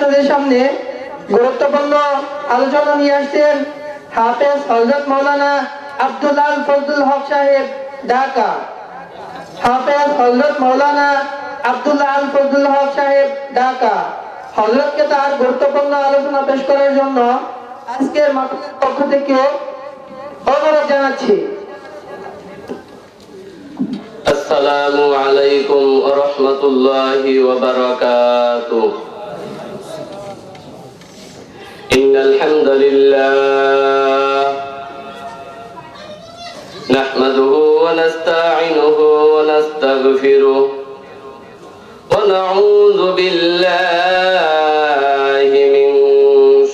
আপনাদের সামনে গুরুত্বপূর্ণ আলোচনা নিয়ে আসছেন হাফেজ হযরত মাওলানা আব্দুল আল ফজলুল হক সাহেব, ঢাকা। হাফেজ হযরত মাওলানা আব্দুল আল ফজলুল হক সাহেব, ঢাকা। হযরতকে তার গুরুত্বপূর্ণ আলোচনা পেশ করার জন্য আজকের মাহফিলের পক্ষ থেকে অনুরোধ জানাচ্ছি। আসসালামু আলাইকুম ওয়া রাহমাতুল্লাহি ওয়া বারাকাতুহু। ইন্নাল হামদালিল্লাহ নাহমাদুহু ওয়া নাস্তাঈনুহু ওয়া নাস্তাগফিরুহু ওয়া নাউযু বিল্লাহি মিন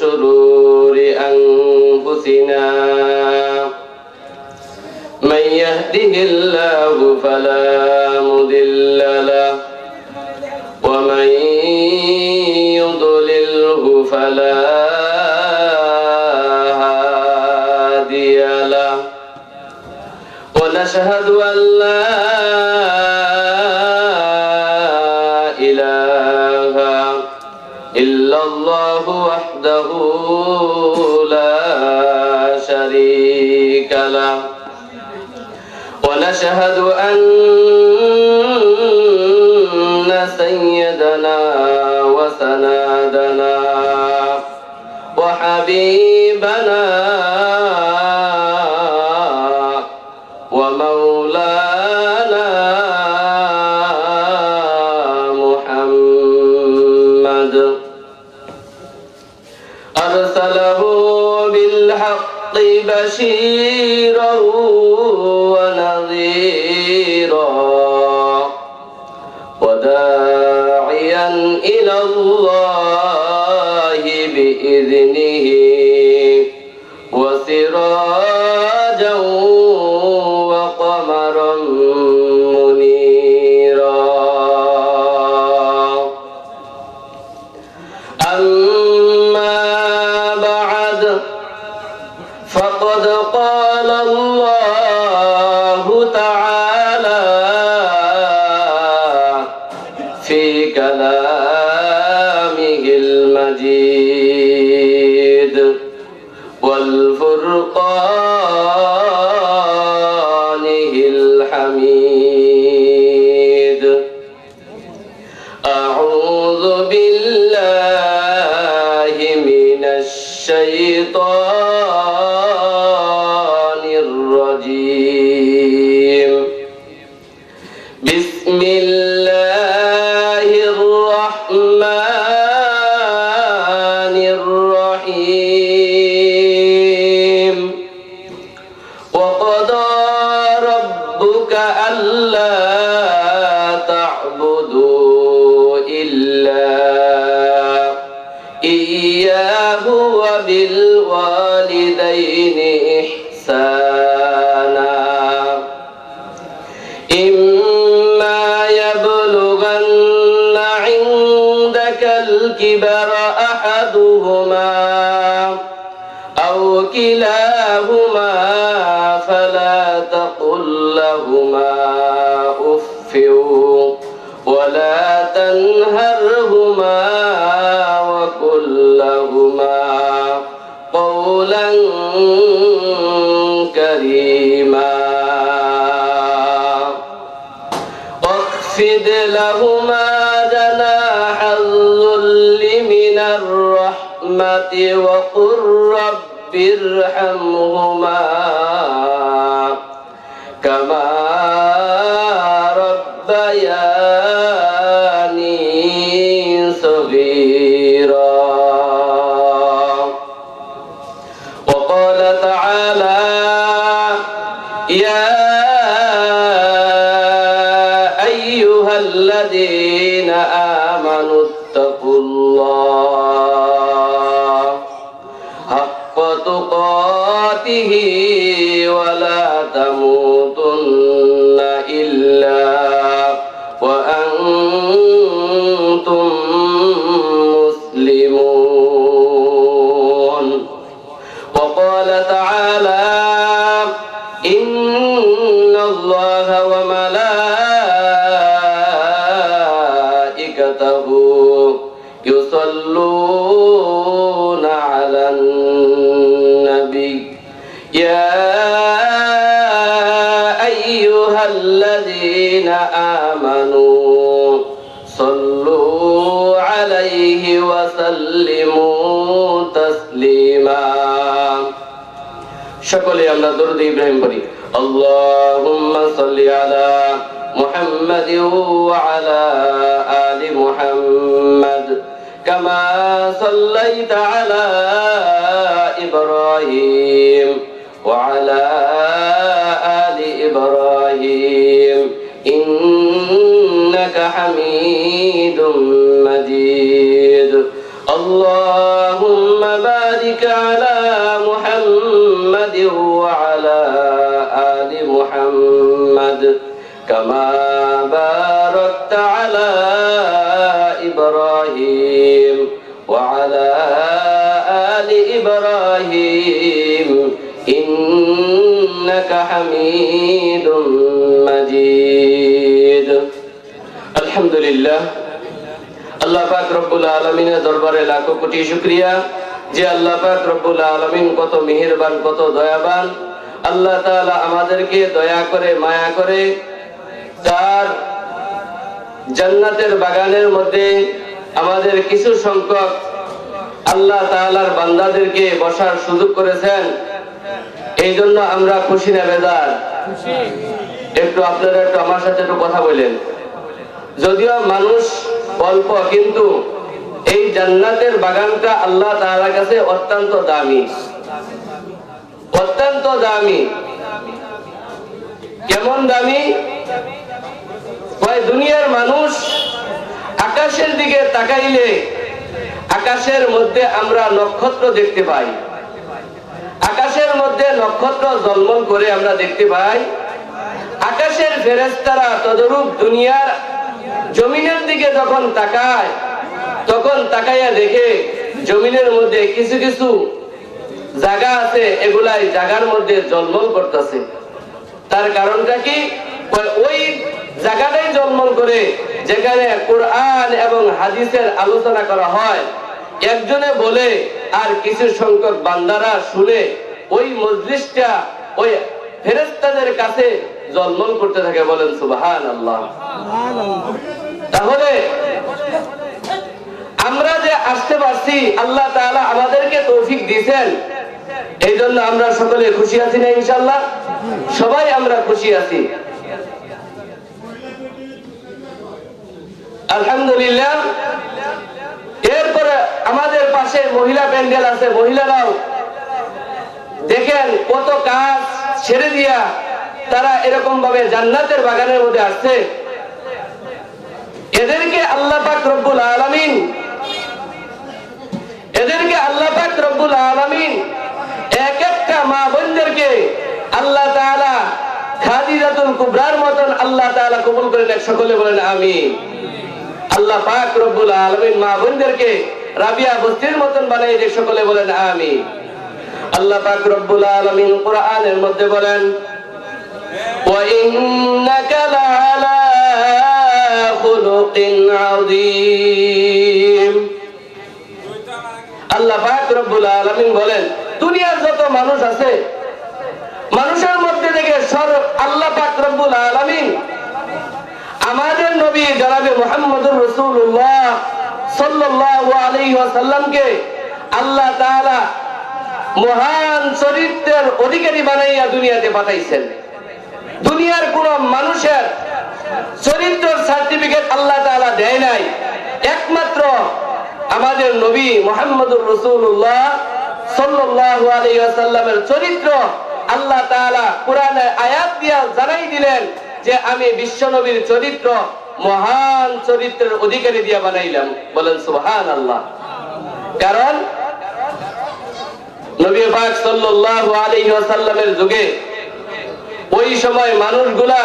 শুরুরি আনফুসিনা। من يهده الله فلا مضل له ومن يضلله فلا هادي له ونشهد أن لا إله إلا الله وحده لا شريك له ونشهد أن سيدنا وسندنا وحبيبنا ومولانا محمد أرسله بالحق بشيرا وداعيا إلى الله بإذنه وسراجا وقمرا منيرا. أما بعد فقد قال الله تعالى في كلامه المجيد والفرقانه الحميد. أعوذ بالله من الشيطان الرجيم. بسم الله الرحمن الرحيم. وقضى ربك ألا تعبدوا إلا إياه وبالوالدين إحسانا. إما يبلغن عندك الكبر أحدهما أو كلاهما فلا تقل لهما أف ولا تنهرهما وقل لهما قولا كريما. واخفض لهما جناح الذل من الرحمة وقل رب ارحمهما كما ربياني صغيرا. وقال تعالى يا أيها الذين آمنوا اتقوا الله حق تقاته ولا تموتن إلا وأنتم مسلمون. يصلون على النبي يا أيها الذين آمنوا صلوا عليه وسلموا تسليما সকলে আমরা দরুদ ইব্রাহিম পড়ি আল্লাহুম্মা সাল্লি আলা মুহাম্মাদ ওয়া আলা আলি মুহাম্মাদ কামা সাল্লাইতা আলা ইব্রাহিম ওয়া আলা আলি ইব্রাহিম ইন্নাকা হামিদুম মাজিদ اللهم بارك على محمد وعلى آل محمد كما باركت على إبراهيم وعلى آل إبراهيم إنك حميد مجيد الحمد لله আল্লাহ পাক রব্বুল আলামিনের দরবারে লাখো কোটি শুকরিয়া যে আল্লাহ পাক রব্বুল আলামিন কত মেহেরবান কত দয়াবান আল্লাহ তাআলা আমাদেরকে দয়া করে মায়া করে তার জান্নাতের বাগানের মধ্যে আমাদের কিছু সংখ্যক আল্লাহ তাআলার বান্দাদেরকে বসার সুযোগ করেছেন এই জন্য আমরা খুশি না বেজার খুশি একটু আপনারা একটু আমার সাথে একটু কথা বলেন যদিও মানুষ অল্প কিন্তু এই জান্নাতের বাগানটা আল্লাহ তাআলার কাছে অত্যন্ত দামি অত্যন্ত দামি কেমন দামি দুনিয়ার মানুষ আকাশের দিকে তাকাইলে আকাশের মধ্যে আমরা নক্ষত্র দেখতে পাই আকাশের মধ্যে নক্ষত্র ঝলমল করে আমরা দেখতে পাই আকাশের ফেরেশতারা তদরূপ দুনিয়ার জমিনের দিকে যখন তাকায় তখন তাকাইয়া দেখে জমিনের মধ্যে কিছু কিছু জায়গা আছে এগুলাই জায়গার মধ্যে ঝলমল করতেছে তার কারণটা কি ওই জায়গাটাই ঝলমল করে যেখানে কোরআন এবং হাদিসের আলোচনা করা হয় একজনে বলে আর কিছু সংখ্যক বান্দারা শুনে ওই মজলিসটা ওই ফেরেশতাদের কাছে ঝলমল করতে থাকে বলেন সুবহানাল্লাহ তাহলে আমরা যে আসতে পারছি আল্লাহ তাআলা আমাদেরকে তৌফিক দিয়েছেন এই জন্য আমরা সকলে খুশি আছি না ইনশাআল্লাহ সবাই আমরা খুশি আছি আলহামদুলিল্লাহ এরপরে আমাদের পাশে মহিলা প্যান্ডেল আছে মহিলারাও দেখেন কত কাজ ছেড়ে দিয়া তারা এরকম ভাবে জান্নাতের বাগানের মধ্যে আসছে এদেরকে আল্লাহ পাক রব্বুল আলামিন এক একটা মা বোনদেরকে আল্লাহ তাআলা খাদিজাতুল কুবরার মতন আল্লাহ তাআলা কবুল করে নেন সকলে বলেন আমিন আল্লাহ পাক রব্বুল আলামিন মা বোনদেরকে রাবিয়া বস্তির মতন বানাই দেন সকলে বলেন আমিন আল্লাহ পাক রব্বুল আলামিন কোরআনের মধ্যে বলেন ওয়া ইন্নাকা লাআলা খুলুকিন আযীম আল্লাহ পাক রব্বুল আলামিন বলেন দুনিয়ার যত মানুষ আছে মানুষের মধ্যে থেকে আল্লাহ পাক রব্বুল আলামিন আমাদের নবী জনাবে মুহাম্মদুর রাসূলুল্লাহ সাল্লাল্লাহু আলাইহি ওয়াসাল্লামকে আল্লাহ তাআলা মহান চরিত্রের অধিকারী বানাইয়া দুনিয়াতে পাঠাইছেন দুনিয়ার কোন মানুষের চরিত্রের সার্টিফিকেট আল্লাহ তাআলা দেয় নাই একমাত্র আমাদের নবী মুহাম্মদুর রাসূলুল্লাহ সাল্লাল্লাহু আলাইহি ওয়াসাল্লামের চরিত্র আল্লাহ তাআলা কোরআনে আয়াত দিয়া জানাই দিলেন যে আমি বিশ্ব নবীর চরিত্র মহান চরিত্রের অধিকারী দিয়া বানাইলাম বলেন সুবহানাল্লাহ কারণ নবী পাক সাল্লাল্লাহু আলাইহি ওয়াসাল্লামের যুগে ওই সময় মানুষগুলা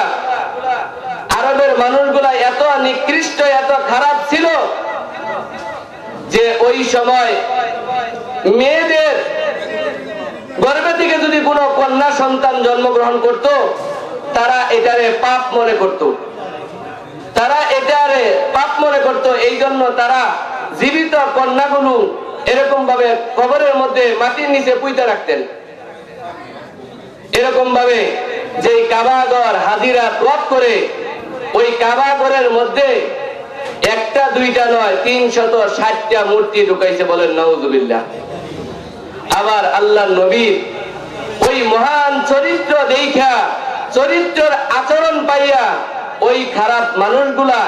আরবের মানুষগুলা এত নিকৃষ্ট এত খারাপ ছিল যে ওই সময় মেয়েদের গর্ভে থেকে যদি কোনো কন্যা সন্তান জন্মগ্রহণ করত তারা এটারে পাপ মনে করত এই জন্য তারা জীবিত কন্যাগুলো এরকম ভাবে কবরের মধ্যে মাটির নিচে পুঁতে রাখতেন। এরকম ভাবে যে কাবাঘর হাজিরা তওয়াফ করে ওই কাবাঘরের মধ্যে একটা দুইটা নয় 360টা মূর্তি ঢুকাইছে, বলেন নাউজুবিল্লাহ। আবার আল্লাহর নবী ওই মহান চরিত্র দেখা, চরিত্রের আচরণ পাইয়া ওই খারাপ মানুষগুলা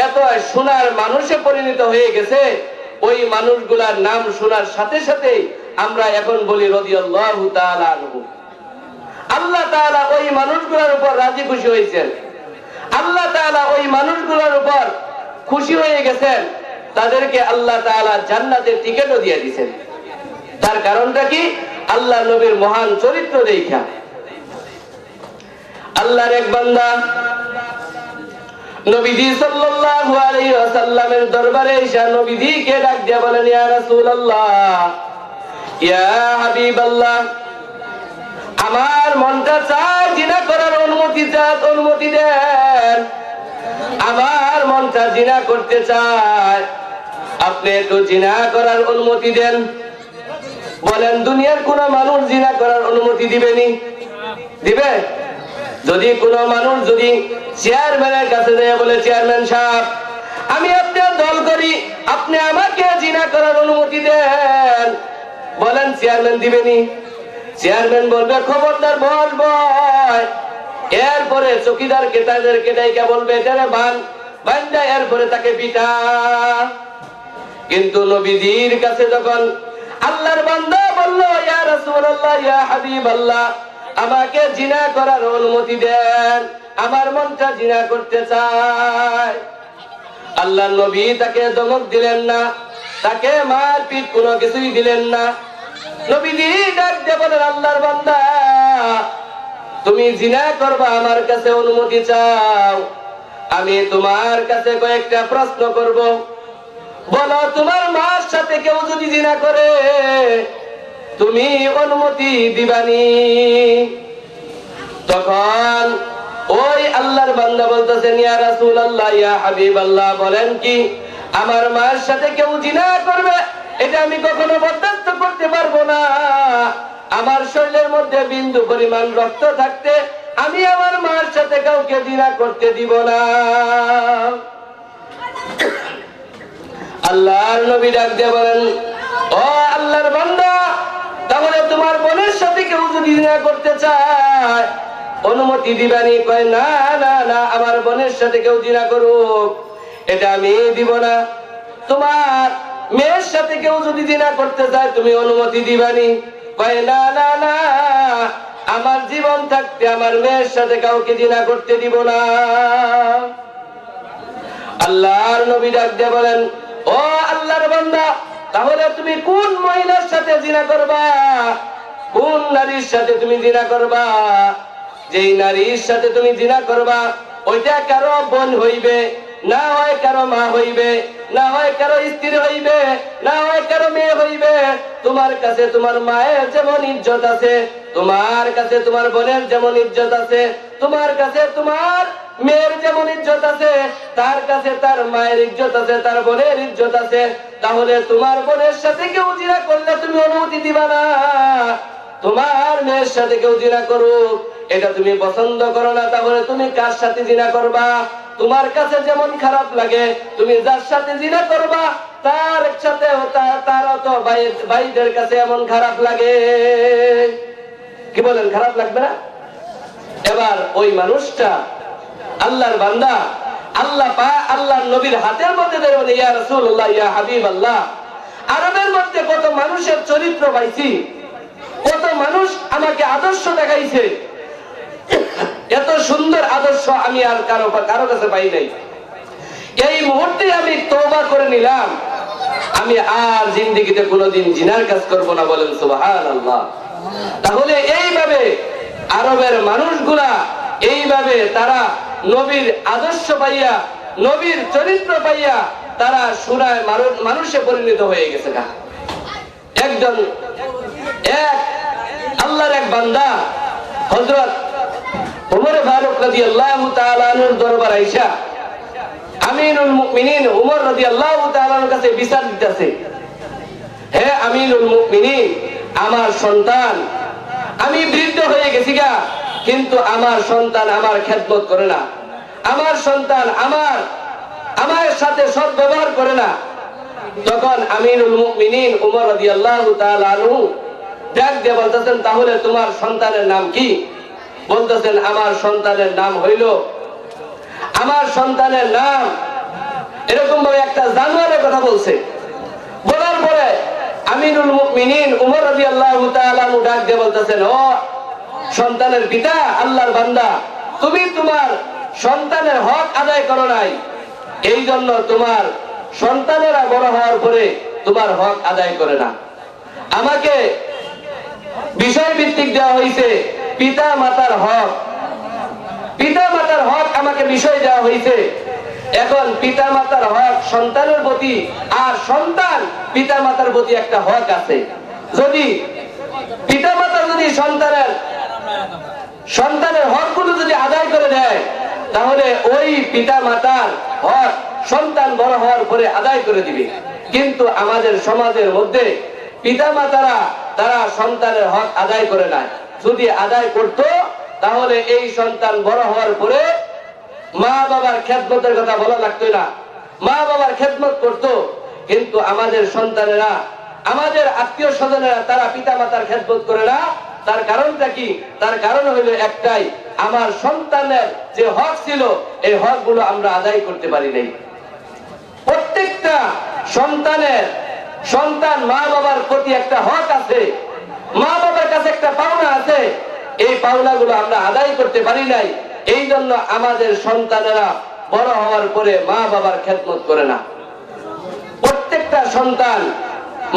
এত সোনার মানুষে পরিণত হয়ে গেছে, ওই মানুষগুলার নাম শোনার সাথে সাথে আমরা এখন বলি রাদিয়াল্লাহু তাআলা আনহু। আল্লাহ তাআলা ওই মানুষগুলোর উপর রাজি খুশি হয়েছেন। আল্লাহ তাআলা ওই মানুষগুলোর উপর খুশি হয়ে গেছেন, তাদেরকে আল্লাহ তাআলা জান্নাতের টিকিটও দিয়ে দিয়েছেন। তার কারণটা কি? আল্লাহ নবীর মহান চরিত্র দেখা। আল্লাহর এক বান্দা নবীজি সাল্লাল্লাহু আলাইহি ওয়াসাল্লামের দরবারে এসে নবীজিকে ডাক দিয়ে বলেন, ইয়া রাসূলুল্লাহ, ইয়া হাবিবাল্লাহ, আমার মনটা চায় জিনা করার অনুমতি দেন। আমার মনটা জিনা করতে চায়, আপনি একটু জিনা করার অনুমতি দেন। বলেন, দুনিয়ার কোন মানুষ জিনা করার অনুমতি দিবেনি? দিবে? যদি কোন মানুষ যদি চেয়ারম্যানের কাছে যায় বলে, চেয়ারম্যান সাহেব, আমি আপনার দল করি, আপনি আমাকে জিনা করার অনুমতি দেন, বলেন চেয়ারম্যান দিবেনি? চেয়ারম্যান বলবে, খবরদার বল বয়। এরপরে চকিদার তাদেরকে ডাইকা বলবে, এটারে বান্দা, এরপরে তাকে পিটা। কিন্তু নবীজির কাছে যখন আল্লাহর বান্দা বলল, ইয়া রাসূলুল্লাহ, ইয়া হাবিবাল্লাহ, আমাকে জিনা করার অনুমতি দেন, আমার মনটা জিনা করতে চায়, আল্লাহর নবী তাকে ধমক দিলেন না, তাকে মারপিট কোনো কিছুই দিলেন না। নবীজি ডাক দিয়ে বলেন, আল্লাহর বান্দা, তুমি জিনা করবা, আমার কাছে অনুমতি চাও, আমি তোমার কাছে কয়েকটা প্রশ্ন করব, বলো তোমার মার সাথে কেউ যদি জিনা করে তুমি অনুমতি দিবানি? তখন ওই আল্লাহর বান্দা বলতেছেন, ইয়া রাসূলুল্লাহ, ইয়া হাবিবাল্লাহ, বলেন কি আমার মার সাথে কেউ জিনা করবে এটা আমি কখনো বরদাস্ত করতে পারবো না। আমার শরীরের মধ্যে বিন্দু পরিমাণ রক্ত থাকতে আমি আমার মার সাথে কাউকে জিনা করতে দিব না। আল্লাহর নবী ডাক দিয়ে বলেন, ও আল্লাহর বান্দা, তাহলে তোমার বোনের সাথে কেউ যদি জিনা করতে চায় অনুমতি দিবানি? কয়, না না না, আমার বোনের সাথে কেউ জিনা করুক এটা আমি দিব না। তোমার মেয়ের সাথে কেউ যদি জিনা করতে চায় তুমি অনুমতি দিবানি? কয়, না না না, আমার জীবন থাকতে আমার মেয়ের সাথে কাউকে জিনা করতে দিব না। আল্লাহর নবী ডাক দিয়ে বলেন, ও আল্লাহর বান্দা, তাহলে তুমি কোন মহিলার সাথে জিনা করবা? কোন নারীর সাথে তুমি জিনা করবা? যেই নারীর সাথে তুমি জিনা করবা ওইটা কারো বোন হইবে, না হয় কারো মা হইবে, না হয় কারো স্ত্রী হইবে, না হয় কারো মেয়ে হইবে। তোমার কাছে তোমার মায়ের যেমন ইজ্জত আছে, তোমার কাছে তোমার বোনের যেমন ইজ্জত আছে, তোমার কাছে তোমার মেয়ের যেমন ইজ্জত আছে, তার কাছে তার মায়ের ইজ্জত আছে, তার বোনের ইজ্জত আছে। তাহলে তোমার বোনের সাথে কেউ জিনা করলে তুমি অনুমতি দিবা না? তোমার মেয়ের সাথে কেউ জিনা করুক এটা তুমি পছন্দ করো না, তাহলে তুমি কার সাথে জিনা করবা? তোমার কাছে যেমন খারাপ লাগে তুমি যার সাথে জিনা করবা তার সাথে তারও তো ভাইদের কাছে এমন খারাপ লাগে। কি বলেন, খারাপ লাগবে না? এবার ওই মানুষটা আল্লাহর বান্দা আল্লাহর নবীর হাতের মধ্যে দেবেন, ইয়া রাসূলুল্লাহ, ইয়া হাবিবাল্লাহ, আরবের মধ্যে কত মানুষের চরিত্র পাইছি, কত মানুষ আমাকে আদর্শ দেখাইছে, এত সুন্দর আদর্শ আমি আর কারো কাছে পাই নাই। এই মুহূর্তে আমি তওবা করে নিলাম, আমি আর জিন্দেগিতে কোনোদিন জিনার কাজ করব না। বলেন সুবহানাল্লাহ। তাহলে এইভাবে আরবের মানুষগুলা এইভাবে তারা নবীর আদর্শ পাইয়া, নবীর চরিত্র পাইয়া তারা সুরায় মানুষে পরিণত হয়ে গেছে। একজন আল্লাহর এক বান্দা হযরত ওমর ফারুক রাদিয়াল্লাহু তাআলা আনহুর দরবার আইসা আমিরুল মুমিনিন উমর রাদিয়াল্লাহু তাআলার কাছে বিচার দিতেছে, হে আমিরুল মুমিনিন, আমার সন্তান, আমি বৃদ্ধ হয়ে গেছি গা, কিন্তু আমার সন্তান আমার খেদমত করে না, আমার সন্তান আমার সাথে সৎ ব্যবহার করে না। তখন আমিরুল মুমিনিন উমর রাদিয়াল্লাহু তাআলা আনহু ডাক দিয়ে বলতেছেন, তাহলে তোমার সন্তানের নাম কি? বলতেছেন, আমার সন্তানের নাম হইল, আমার সন্তানের নাম, এরকম ভাবে একটা জানোয়ারের কথা বলছে। বলার পরে আমিরুল মুমিনিন উমর রাদিয়াল্লাহু তাআলা আনহু ডাক দিয়ে বলতেছেন, ও সন্তানের পিতা, আল্লাহর বান্দা, তুমি তোমার সন্তানের হক আদায় করো নাই, এই জন্য তোমার সন্তানেরা বড় হওয়ার পরে তোমার হক আদায় করে না। আমাকে বিষয় ভিত্তিক দেওয়া হয়েছে পিতা মাতার হক, পিতা মাতার হক আমাকে বিষয় দেওয়া হয়েছে। এখন পিতা মাতার হক সন্তানের প্রতি, আর সন্তান পিতা মাতার প্রতি একটা হক আছে। যদি পিতা মাতা যদি সন্তানের হকগুলো যদি আদায় করে দেয়, তাহলে ওই পিতা মাতার হক সন্তান বড় হওয়ার পরে আদায় করে দিবে। কিন্তু আমাদের সমাজের মধ্যে পিতা মাতারা তারা সন্তানের হক আদায় করে না। যদি আদায় করত, তাহলে এই সন্তান বড় হওয়ার পরে মা বাবার খেদমতের কথা বলা লাগতো না, মা বাবার খেদমত করত। কিন্তু আমাদের সন্তানেরা, আমাদের আত্মীয় স্বজনেরা তারা পিতা মাতার খেদমত করে না। তার কারণটা কি? তার কারণ হইল একটাই, আমার সন্তানের যে হক ছিল এই হক গুলো আমরা আদায় করতে পারি নাই। প্রত্যেকটা সন্তান মা বাবার প্রতি একটা হক আছে, মা বাবার কাছে একটা পাওনা আছে, এই পাওনাগুলো আমরা আদায় করতে পারি নাই। এই জন্য আমাদের সন্তানেরা বড় হওয়ার পরে মা বাবার খেদমত করে না। প্রত্যেকটা সন্তান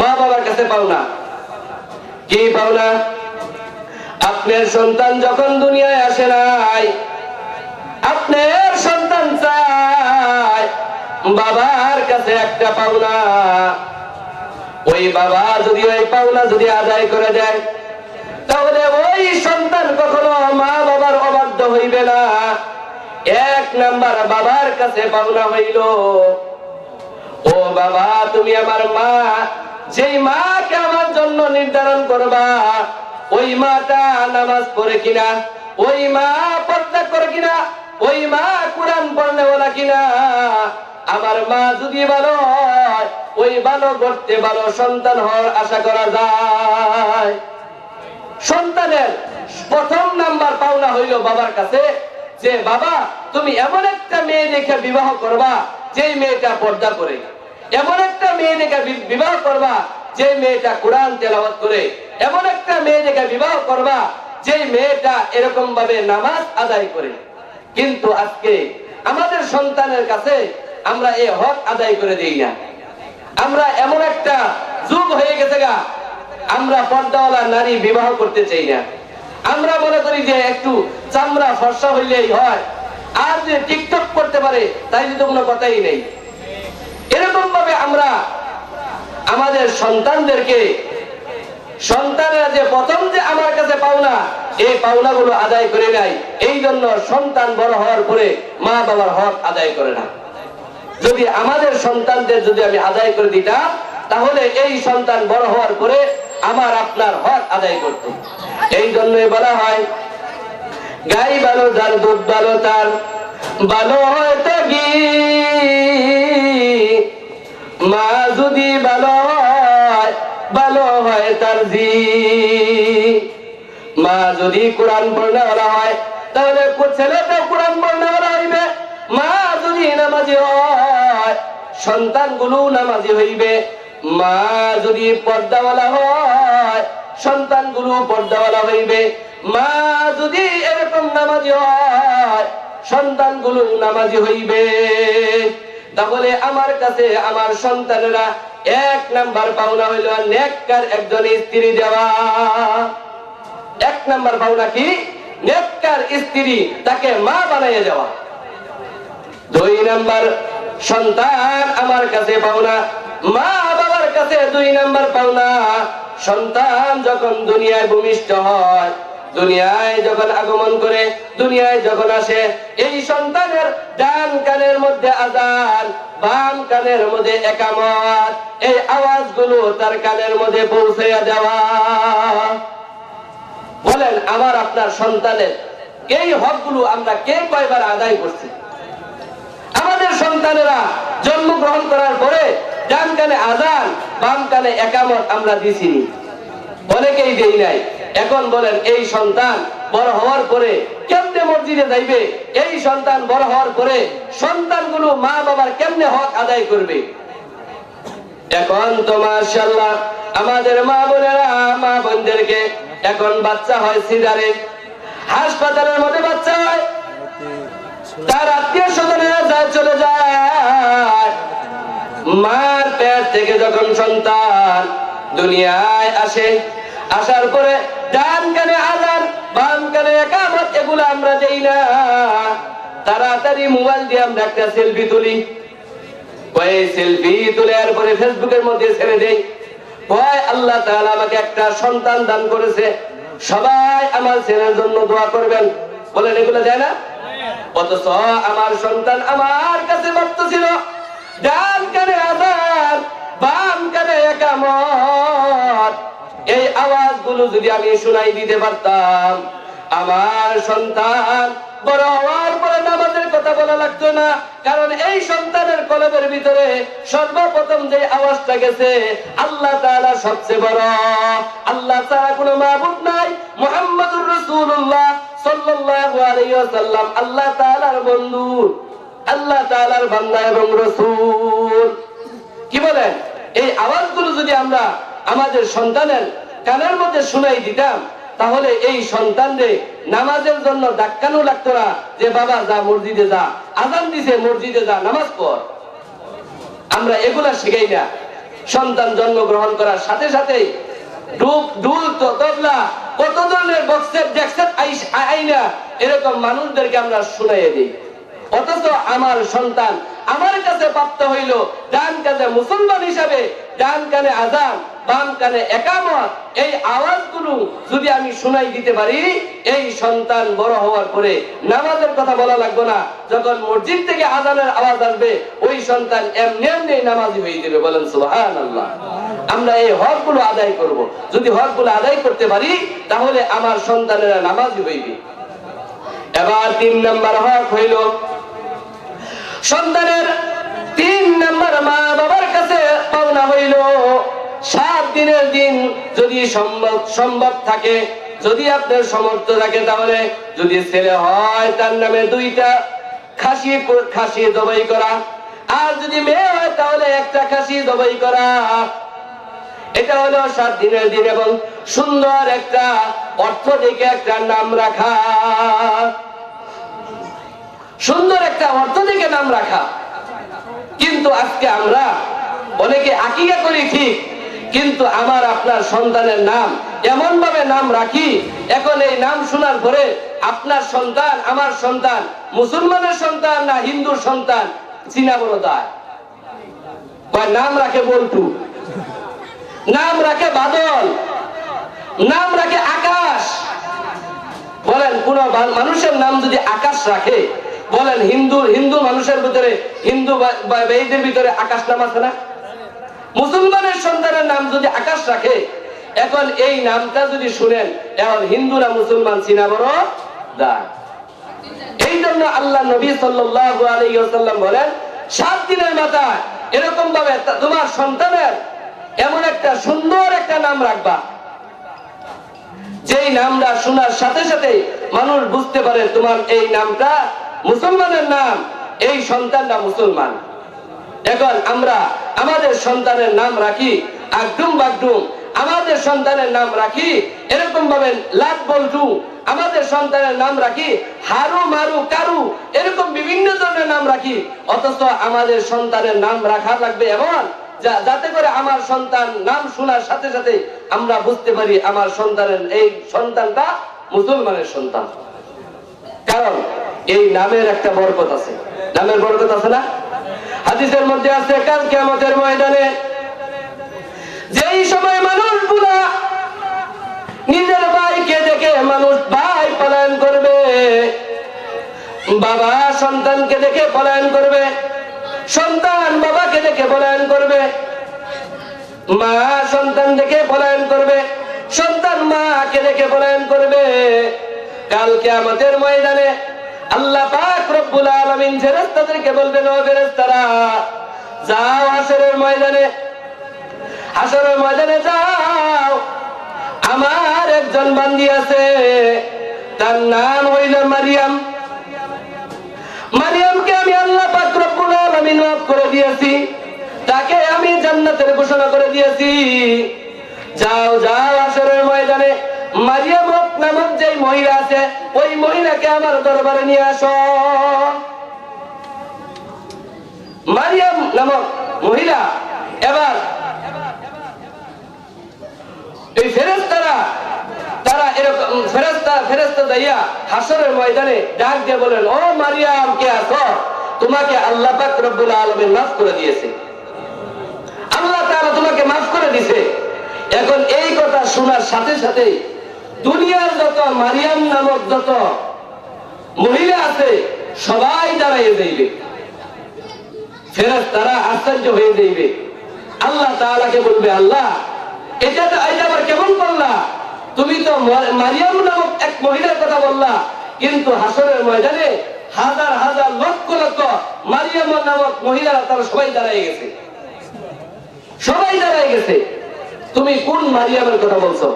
মা বাবার কাছে পাওনা কি? পাওনা, আপনার সন্তান যখন দুনিয়ায় আসে নাই, আপনার সন্তান চায় বাবার কাছে একটা পাওনা। ওই বাবা যদি ওই পাওনা যদি আদায় করে দেয়, তাহলে ওই সন্তান কখনো মা বাবার অবাধ্য হইবে না। এক নাম্বার বাবার কাছে পাওনা হইল, ও বাবা, তুমি আমার মা, যেই মাকে আমার জন্য নির্ধারণ করবা, ওই মাটা নামাজ পড়ে কিনা, ওই মা পর্দা করে কিনা, ওই মা কুরআন পড়নেওয়ালা কিনা। আমার মা যদি ভালো হয়, ওই ভালো করতে ভালো সন্তান হওয়ার আশা করা যায়। সন্তানের প্রথম নাম্বার পাওনা হইল বাবার কাছে, যে বাবা, তুমি এমন একটা মেয়ে দেখে বিবাহ করবা যে মেয়েটা পর্দা করে, এমন একটা মেয়ে দেখে বিবাহ করবা যে মেয়েটা কোরআন তেলাওয়াত করে, এমন একটা মেয়ে দেখে বিবাহ করবা যে মেয়েটা এরকম ভাবে নামাজ আদায় করে। কিন্তু আজকে আমাদের সন্তানের কাছে আমরা এই হক আদায় করে দেই না। আমরা এমন একটা যুগ হয়ে গেছে গা, আমরা পর্দাওয়ালা নারী বিবাহ করতে চাই না। আমরা মনে করি যে একটু চামড়া ফর্সা হইলেই হয়, আর যে টিকটক করতে পারে তাই তো কোনো কথাই নেই। এরকম ভাবে আমরা আমাদের সন্তানদেরকে, সন্তানেরা যে প্রথম যে আমার কাছে পাওনা, এই পাওনা গুলো আদায় করে নাই। এই জন্য সন্তান বড় হওয়ার পরে মা বাবার হক আদায় করে না। যদি আমাদের সন্তানদের যদি আমি আদায় করে দিতাম, তাহলে এই সন্তান বড় হওয়ার পরে আমার আপনার হক আদায় করত। এই জন্যই বলা হয়, গাই ভালো যার, দুধ ভালো তার, ভালো হয়তো ঘি, মা যদি ভালো হয়, ভালো হয় তার জি। মা যদি কোরআন পড়নেওয়ালা হয়, তাহলে ছেলেটা কোরআন পড়নেওয়ালা হইবে। মা যদি নামাজি হয়, সন্তানগুলো নামাজি হইবে। মা যদি পর্দাওয়ালা হয়, সন্তানগুলো পর্দাওয়ালা হইবে। মা যদি এরকম নামাজি হয়, সন্তানগুলো নামাজি হইবে। তাহলে আমার কাছে আমার সন্তানেরা এক নাম্বার পাওনা হইল নেককার একজন স্ত্রী দেওয়া। এক নাম্বার পাওনা কি? নেককার স্ত্রী, তাকে মা বানাইয়ে যাওয়া। দুই নাম্বার সন্তান আমার কাছে পাওনা, মা বাবার কাছে দুই নাম্বার পাওনা। সন্তান যখন দুনিয়ায় ভূমিষ্ঠ হয়, দুনিয়ায় যখন আগমন করে, দুনিয়ায় যখন আসে, এই সন্তানের ডান কানের মধ্যে আযান, বাম কানের মধ্যে ইকামত, এই আওয়াজগুলো তার কানের মধ্যে পৌঁছে দেওয়া। বলেন আমার আপনার সন্তানের এই হকগুলো আমরা কে কয়বার আদায় করছি? আমাদের সন্তানেরা জন্মগ্রহণ করার পরে ডান কানে আযান, বাম কানে ইকামত আমরা দিছি, অনেকেই দেই নাই। এখন বলেন এই সন্তান বড় হওয়ার পরে কেমনে মসজিদে যাইবে? এই সন্তান বড় হওয়ার পরে সন্তানগুলো মা বাবার কেমনে হক আদায় করবে? এখন তো মাশাআল্লাহ আমাদের মা বোনেরা, মা বোনদেরকে এখন বাচ্চা হয় সিজারে, হাসপাতালের মধ্যে বাচ্চা হয়, তার আত্মীয় স্বজনেরা চলে যায়, মার পেট থেকে যখন সন্তান দুনিয়ায় আসে, আসার পরে ডান কানে আযান, বাম কানে ইকামত, এগুলো আমরা দেই না। তাড়াতাড়ি মোবাইল দিয়ে আমরা একটা সেলফি তুলি, ওই সেলফি তুলে আর পরে ফেসবুকের মধ্যে ছেড়ে দেই, ওই আল্লাহ তাআলা আমাকে একটা সন্তান দান করেছে, সবাই আমার ছেলের জন্য দোয়া করবেন। বলেন এগুলো যায় না? অথচ আমার সন্তান আমার কাছে ভাবতেছিল ডান কানে আযান, বাম কানে ইকামত, এই আওয়াজগুলো যদি আমি শোনাই দিতে পারতাম, আমার সন্তান বড় হওয়ার পরে নামাজের কথা বলা লাগতো না। কারণ এই সন্তানের কলবের ভিতরে সর্বপ্রথম যে আওয়াজটা গেছে, আল্লাহ তাআলা সবচেয়ে বড়, আল্লাহ ছাড়া কোনো মাবুদ নাই, মুহাম্মদুর রাসূলুল্লাহ সাল্লাল্লাহু আলাইহি ওয়াসাল্লাম আল্লাহ তাআলার বন্ধু, আল্লাহ তাআলার বান্দা এবং রাসূল। কি বলেন? এই আওয়াজগুলো যদি আমরা আমাদের সন্তানের কানের মধ্যে শুনাই দিতাম, তাহলে এই সন্তানদের নামাজের জন্য ডাক্কানো লাগতো না, যে বাবা যা মসজিদে যা, আযান দিছে মসজিদে যা, নামাজ পড়। আমরা এগুলা শিখাই না। সন্তান জন্মগ্রহণ করার সাথে সাথেই ঢুল তবলা কত ধরনের বক্সের ডেক্সেট আইনা এরকম মানুষদেরকে আমরা শুনাইয়ে দিই। অথচ আমার সন্তান আমার কাছে প্রাপ্ত হইল ডান কানে মুসলমান হিসাবে, ডান কানে আযান, বাম কানে ইকামত, এই আওয়াজগুলো যদি আমি শুনাই দিতে পারি, এই সন্তান বড় হওয়ার পরে নামাজের কথা বলা লাগবে না। যখন মসজিদ থেকে আযানের আওয়াজ আসবে, ওই সন্তান এমনি এমনি নামাজি হয়ে যাবে। বলেন সুবহানাল্লাহ। আমরা এই হকগুলো আদায় করব। যদি হকগুলো আদায় করতে পারি, তাহলে আমার সন্তানেরা নামাজি হইবে। এবার 3 নাম্বার হক হইল সন্তানের 3 নাম্বার মা বাবার কাছে পাওনা হইল 7 দিনের দিন যদি সম্ভব থাকে, যদি আপনার সামর্থ্য থাকে, তাহলে যদি ছেলে হয় তার নামে 2টা খাসি জবাই করা, আর যদি মেয়ে হয় তাহলে 1টা খাসি জবাই করা। এটা হলো 7 দিনের দিন, এবং সুন্দর একটা অর্থ দেখে একটা নাম রাখা, সুন্দর একটা অর্থ দেখে নাম রাখা। কিন্তু আজকে আমরা অনেকে আকিকা করি ঠিক, কিন্তু আমার আপনার সন্তানের নাম এমন ভাবে নাম রাখি, এখন এই নাম শোনার পরে আপনার সন্তান, আমার সন্তান মুসলমানের সন্তান না হিন্দুর সন্তান চিনা বড় দায়। নাম রাখে বল্টু, নাম রাখে বাদল, নাম রাখে আকাশ। বলেন কোন মানুষের নাম যদি আকাশ রাখে, বলেন হিন্দু মানুষের ভিতরে, হিন্দু ভাইদের ভিতরে আকাশ নাম আছে না? মুসলমানের সন্তানের নাম যদি আকাশ রাখে, এখন এই নামটা যদি শুনেন, এখন হিন্দুরা মুসলমান চিনা বড় দায়। এই জন্য আল্লাহ নবী সাল্লাল্লাহু আলাইহি ওয়াসাল্লাম বলেন, 7 দিনের মাথায় এরকম ভাবে তোমার সন্তানের এমন একটা সুন্দর একটা নাম রাখবা, যেই নামটা শোনার সাথে সাথে মানুষ বুঝতে পারে তোমার এই নামটা মুসলমানের নাম, এই সন্তানটা মুসলমান। এখন আমরা আমাদের সন্তানের নাম রাখি আগডুম বাগডুম, আমাদের সন্তানের নাম রাখি এরকম ভাবে লাট বল্টু, আমাদের সন্তানের নাম রাখি হারু মারু কারু, এরকম বিভিন্ন ধরনের নাম রাখি। অথচ আমাদের সন্তানের নাম রাখা লাগবে এমন যাতে করে আমার সন্তান নাম শোনার সাথে সাথে আমরা বুঝতে পারি আমার সন্তানের এই সন্তানটা মুসলমানের সন্তান। কারণ এই নামের একটা বরকত আছে, নামের বরকত আছে না? হাদিসের মধ্যে আছে, কাল কিয়ামতের ময়দানে যেই সময় মানুষগুলা নিজের ভাইকে দেখে মানুষ বাবা সন্তানকে দেখে পলায়ন করবে, সন্তান বাবাকে দেখে পলায়ন করবে, মা সন্তান দেখে পলায়ন করবে, সন্তান মাকে দেখে পলায়ন করবে। কাল কিয়ামতের ময়দানে আল্লাহ পাক রব্বুল আলামিন ফেরেশতাদেরকে বলবেন, ও ফেরেশতারা যাও হাশরের ময়দানে, হাশরের ময়দানে যাও, আমার একজন বান্দি আছে, তার নাম হইল মারিয়াম। মারিয়ামকে আমি আল্লাহ পাক রব্বুল আলামিন মাফ করে দিয়েছি, তাকে আমি জান্নাতের ঘোষণা করে দিয়েছি। যাও যাও হাশরের ময়দানে মারিয়াম নামক যে মহিলা আছে, ওই মহিলাকে আমার দরবারে নিয়ে আসো। মারিয়াম নামক মহিলা এবার এই ফেরেশতারা তারা এরকম ফেরেশতা যাইয়া হাশরের ময়দানে ডাক দিয়ে বলেন, ও মারিয়াম কে আছো, তোমাকে আল্লাহ পাক রব্বুল আলামিন মাফ করে দিয়েছে, আল্লাহ তাআলা তোমাকে মাফ করে দিয়েছে। এখন এই কথা শোনার সাথে সাথে দুনিয়ার যত মারিয়াম নামক যত মহিলা আছে সবাই দাঁড়াইয়ে যাইবে, ফেরেশতারা আশ্চর্য হয়ে যাইবে। আল্লাহ তাআলাকে বলবে, আল্লাহ এটা আবার কেমন করলা, তুমি তো মারিয়াম নামক এক মহিলার কথা বললা, কিন্তু হাশরের ময়দানে হাজার হাজার লক্ষ লক্ষ মারিয়াম নামক মহিলারা তারা সবাই দাঁড়ায় গেছে, সবাই দাঁড়ায় গেছে, তুমি কোন মারিয়ামের কথা বলছো?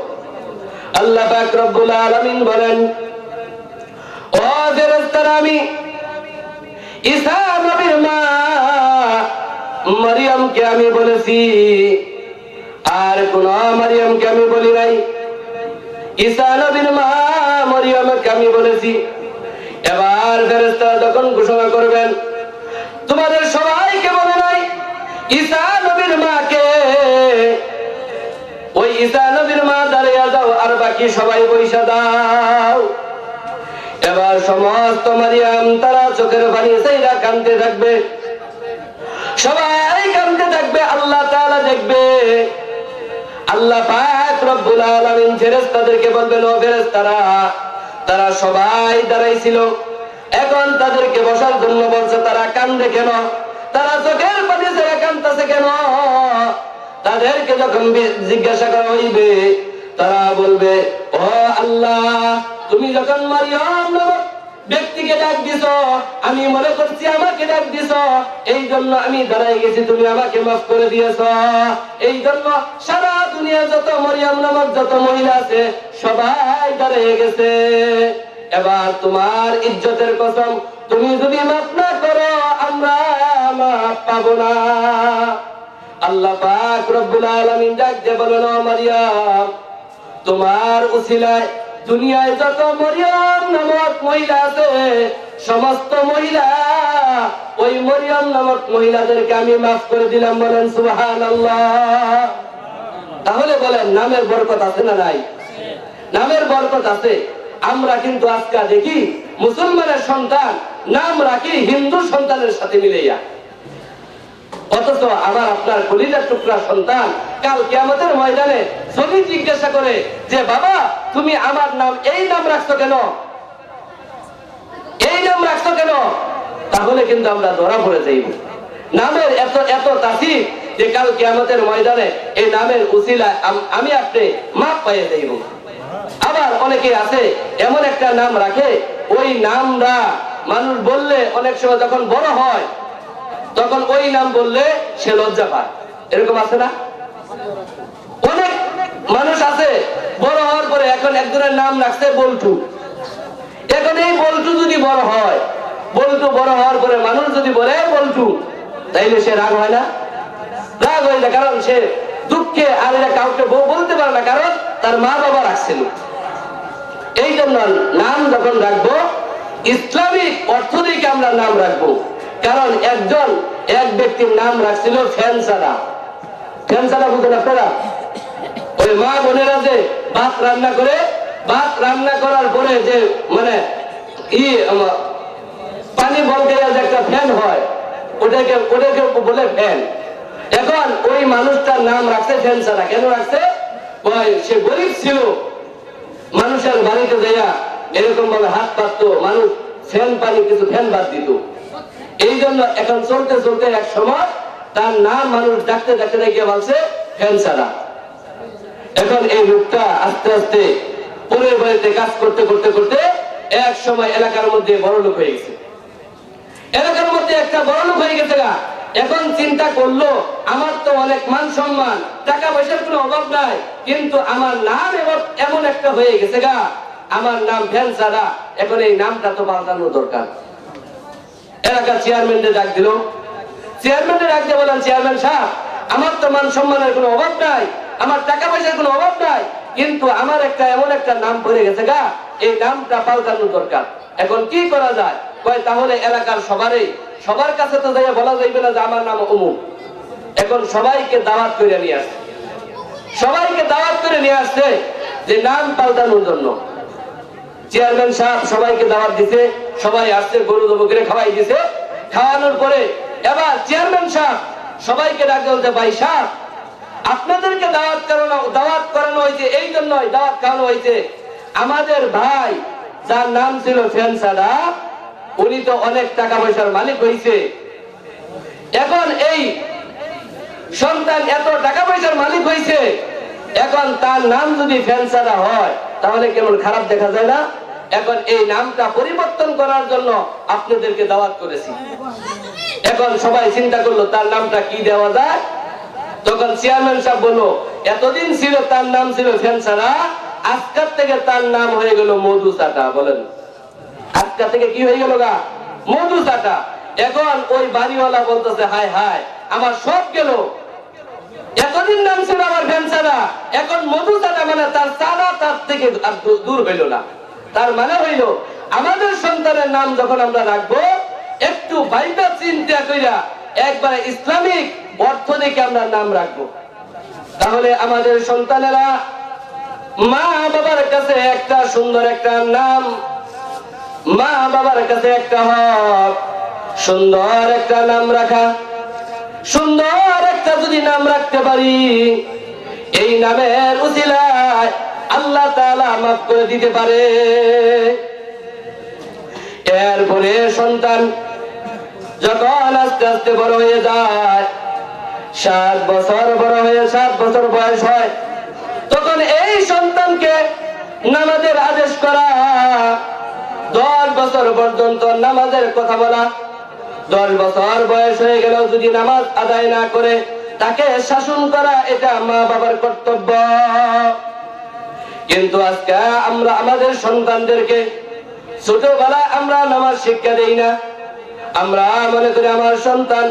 আল্লাহ পাক রব্বুল আলামিন বলেন, ও ফেরেশতারা আমি ঈসা নবীর মা মারিয়ামকে আমি বলেছি, আর কোন মারিয়ামকে আমি বলি নাই, ঈসা নবীর মা মারিয়ামকে আমি বলেছি। এবার ফেরেশতারা যখন ঘোষণা করবেন, তোমাদের সবাইকে বলে নাই, ঈসা নবীর মাকে, ওই ঈসা নবীর মা দাঁড়িয়ে যাও, আর বাকি সবাই বইসা দাও। এবার সমস্ত মারিয়াম তারা চোখের পানি ছেড়ে কাঁদতে থাকবে, সবাই কাঁদতে থাকবে, আল্লাহ তাআলা দেখবে। আল্লাহ পাক রব্বুল আলামিন ফেরেশতাদেরকে বলবেন, ও ফেরেশতারা তারা সবাই দাঁড়াইছিল, এখন তাদেরকে বসার জন্য বলছে, তারা কান্দে কেন, তারা চোখের পানি ছেড়ে কাঁদতেছে কেন? তাদেরকে যখন জিজ্ঞাসা করা হইবে, তারা বলবে, ও আল্লাহ তুমি যখন মারিয়াম নামক ব্যক্তিকে ডাক দিছ, আমি মনে করছি আমাকে ডাক দিছ, এই জন্য আমি দাঁড়াই গেছি, তুমি আমাকে মাফ করে দিয়েছ, এই জন্য সারা দুনিয়া যত মারিয়াম নামক যত মহিলা আছে সবাই দাঁড়িয়ে গেছে। এবার তোমার ইজ্জতের কসম, তুমি যদি মাফ না করো আমরা মাফ পাবো না। আল্লাহ পাক রব্বুল আলামিন ডাক দিয়ে বলেন, ও মারিয়াম তোমার উসিলায় দুনিয়ায় যত মারিয়াম নামক মহিলা আছে সমস্ত মহিলা, ওই মারিয়াম নামক মহিলাদেরকে আমি মাফ করে দিলাম, বলেন সুবহানাল্লাহ। তাহলে বলেন নামের বরকত আছে না নাই? নামের বরকত আছে। আমরা কিন্তু আজকে দেখি মুসলমানের সন্তান নাম রাখি হিন্দু সন্তানের সাথে মিলাইয়া, অথচ আমার আপনার কলিজার টুকরা সন্তান কাল কিয়ামতের ময়দানে যদি জিজ্ঞাসা করে যে বাবা তুমি আমার নাম এই নাম রাখছো কেন, এই নাম রাখছো কেন, তাহলে কিন্তু আমরা ধরা পড়ে যাইব। নামের এত এত তাসির যে কাল কিয়ামতের ময়দানে এই নামের উসিলায় আমি আপনি মাপ পাইয়ে যাইব। আবার অনেকে আছে এমন একটা নাম রাখে, ওই নামটা মানুষ বললে অনেক সময় যখন বড় হয় তখন ওই নাম বললে সে লজ্জা পায়, এরকম আছে না? অনেক মানুষ আছে বড় হওয়ার পরে এখন একজনের নাম রাখছে বল্টু। এখন এই বল্টু যদি বড় হয়, বল্টু বড় হওয়ার পরে মানুষ যদি বলে বল্টু, তাইলে সে রাগ হয় না? রাগ হয়ে যায়, কারণ সে দুঃখে আর এটা কাউকে বলতে পারে না, কারণ তার মা বাবা রাখছিল। এই জন্য নাম যখন রাখবো ইসলামিক অর্থ দিকে আমরা নাম রাখবো। কারণ এক ব্যক্তির নাম রাখছিল ফ্যানসারা। ফ্যানসারা বুঝলেন আপনারা? ওই মা বোনেরা যে ভাত রান্না করে, ভাত রান্না করার পরে যে মানে পানি বলতে যে একটা ফ্যান হয়, ওটাকে বলে ফ্যান। এখন ওই মানুষটার নাম রাখছে ফ্যানসারা। কেন রাখছে? সে গরিব ছিল, মানুষের বাড়িতে যাইয়া এরকম ভাবে হাত পাততো, মানুষ ফ্যান পানি কিছু ফ্যান বাদ দিত। এই জন্য এখন চলতে চলতে এক সময় তার নাম মানুষ ডাকতে ডাকতে গিয়ে বলছে ফ্যান ছাড়া। এখন এই লোকটা আস্তে আস্তে পরের বাড়িতে কাজ করতে করতে করতে এক সময় এলাকার মধ্যে বড় লোক হয়ে গেছে। এলাকার মধ্যে একটা বড় লোক হয়ে গেছে গা। এখন চিন্তা করলো আমার তো অনেক মান সম্মান, টাকা পয়সার কোনো অভাব নাই, কিন্তু আমার নাম এমন একটা হয়ে গেছে গা, আমার নাম ফ্যান ছাড়া। এখন এই নামটা তো পাল্টানো দরকার। এলাকার চেয়ারম্যানকে ডাক দিল। চেয়ারম্যানকে ডাক দিয়ে বললেন, চেয়ারম্যান সাহেব, আমার তো মান সম্মানের কোনো অভাব নাই, আমার টাকা পয়সার কোনো অভাব নাই, কিন্তু আমার একটা এমন একটা নাম পড়ে গেছে গা, এই নামটা পাল্টানো দরকার। এখন কি করা যায়? কয় তাহলে এলাকার সবার কাছে তো যাইয়া বলা যাইবে না যে আমার নাম অমুক। এখন সবাইকে দাওয়াত করে নিয়ে আসছে, সবাইকে দাওয়াত করে নিয়ে আসছে যে নাম পাল্টানোর জন্য। চেয়ারম্যান সাহেব সবাইকে দাওয়াত দিছে, সবাই আসছে, গরু জব করে খাওয়াই দিছে। খাওয়ানোর পরে এবার চেয়ারম্যান সাহেব সবাইকে ডাক বলতে, ভাই সাহেব, আপনাদেরকে দাওয়াত করানো হয়েছে এই জন্যই, দাওয়াত খাওয়ানো হয়েছে আমাদের ভাই যার নাম ছিল ফ্যানসাদা, উনি তো অনেক টাকা পয়সার মালিক হয়েছে। এখন এই সন্তান এত টাকা পয়সার মালিক হয়েছে, এখন তার নাম যদি ফ্যানসাদা হয় তাহলে কেমন খারাপ দেখা যায় না? এখন এই নামটা পরিবর্তন করার জন্য আপনাদেরকে দাওয়াত করেছি। এখন সবাই চিন্তা করলো তার নামটা কি দেওয়া যায়। তখন চেয়ারম্যান সাহেব বললো, এতদিন ছিল তার নাম ছিল ফ্যানসাদা, আজকাল থেকে তার নাম হয়ে গেল মধু চাটা। বলেন, আজকাল থেকে কি হয়ে গেল গা? মধু চাটা। এখন ওই বাড়িওয়ালা বলতেছে, হায় হায়, আমার সব গেল। এতদিন নাম ছিল আমার ফ্যানসাদা, এখন মধু চাটা, মানে তার চাঁদা তার থেকে দূর হইল না। তার মানে হইল আমাদের সন্তানের নাম যখন আমরা রাখবো, একটু ভাইবা চিন্তা কইরা একবার ইসলামিক অর্থ দেখে আমরা নাম রাখবো। তাহলে আমাদের সন্তানেরা মা বাবার কাছে একটা সুন্দর একটা নাম, মা বাবার কাছে একটা হক, সুন্দর একটা নাম রাখা। সুন্দর একটা যদি নাম রাখতে পারি, এই নামের উসিলায় আল্লাহ তাআলা মাফ করে দিতে পারে। এরপরে সন্তান যখন আস্তে আস্তে বড় হয়ে যায়, 7 বছর বড় হয়ে 7 বছর বয়স হয়, তখন এই সন্তানকে নামাজের আদেশ করা, 10 বছর পর্যন্ত নামাজের কথা বলা। 10 বছর বয়স হয়ে গেল যদি নামাজ আদায় না করে, তাকে শাসন করা, এটা মা বাবার কর্তব্য। কিন্তু আজকে আমরা আমাদের সন্তানদেরকে ছোটবেলায় আমরা নামাজ শিক্ষা দেই না। আমরা মনে করি আমার সন্তান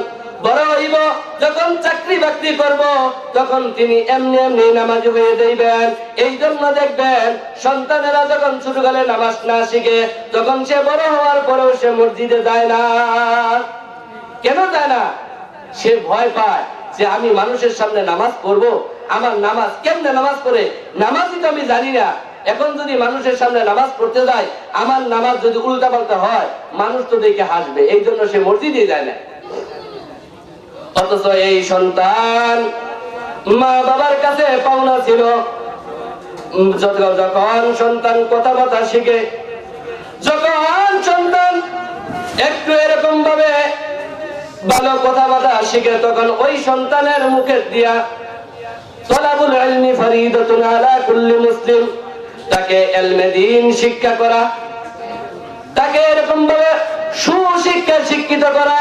বড় হইব, যখন চাকরি বাকরি করব, তখন তিনি এমনি এমনি নামাজি হয়ে যাইবেন। এই জন্য দেখবেন সন্তানেরা যখন ছোটকালে নামাজ না শিখে, তখন সে বড় হওয়ার পরেও সে মসজিদে যায় না। কেন যায় না? সে ভয় পায় যে আমি মানুষের সামনে নামাজ পড়বো, আমার নামাজ কেমনে নামাজ পড়ে, নামাজই তো আমি জানি না। এখন যদি মানুষের সামনে নামাজ পড়তে যায়, আমার নামাজ যদি উল্টা পাল্টা হয়, মানুষ তো দেখে হাসবে, এই জন্য সে মসজিদে যায় না। অথচ এই সন্তান মা বাবার কাছে পাওনা ছিল। যখন সন্তান কথাবার্তা শিখে, যখন সন্তান একটু এরকম ভাবে ভালো কথাবার্তা শিখে, তখন ওই সন্তানের মুখে দিয়া তলাবুল ইলমি ফরিদাতুন আলা কুল্লি মুসলিম, তাকে ইলমে দ্বীন শিক্ষা করা, তাকে এরকম ভাবে সুশিক্ষা শিক্ষিত করা,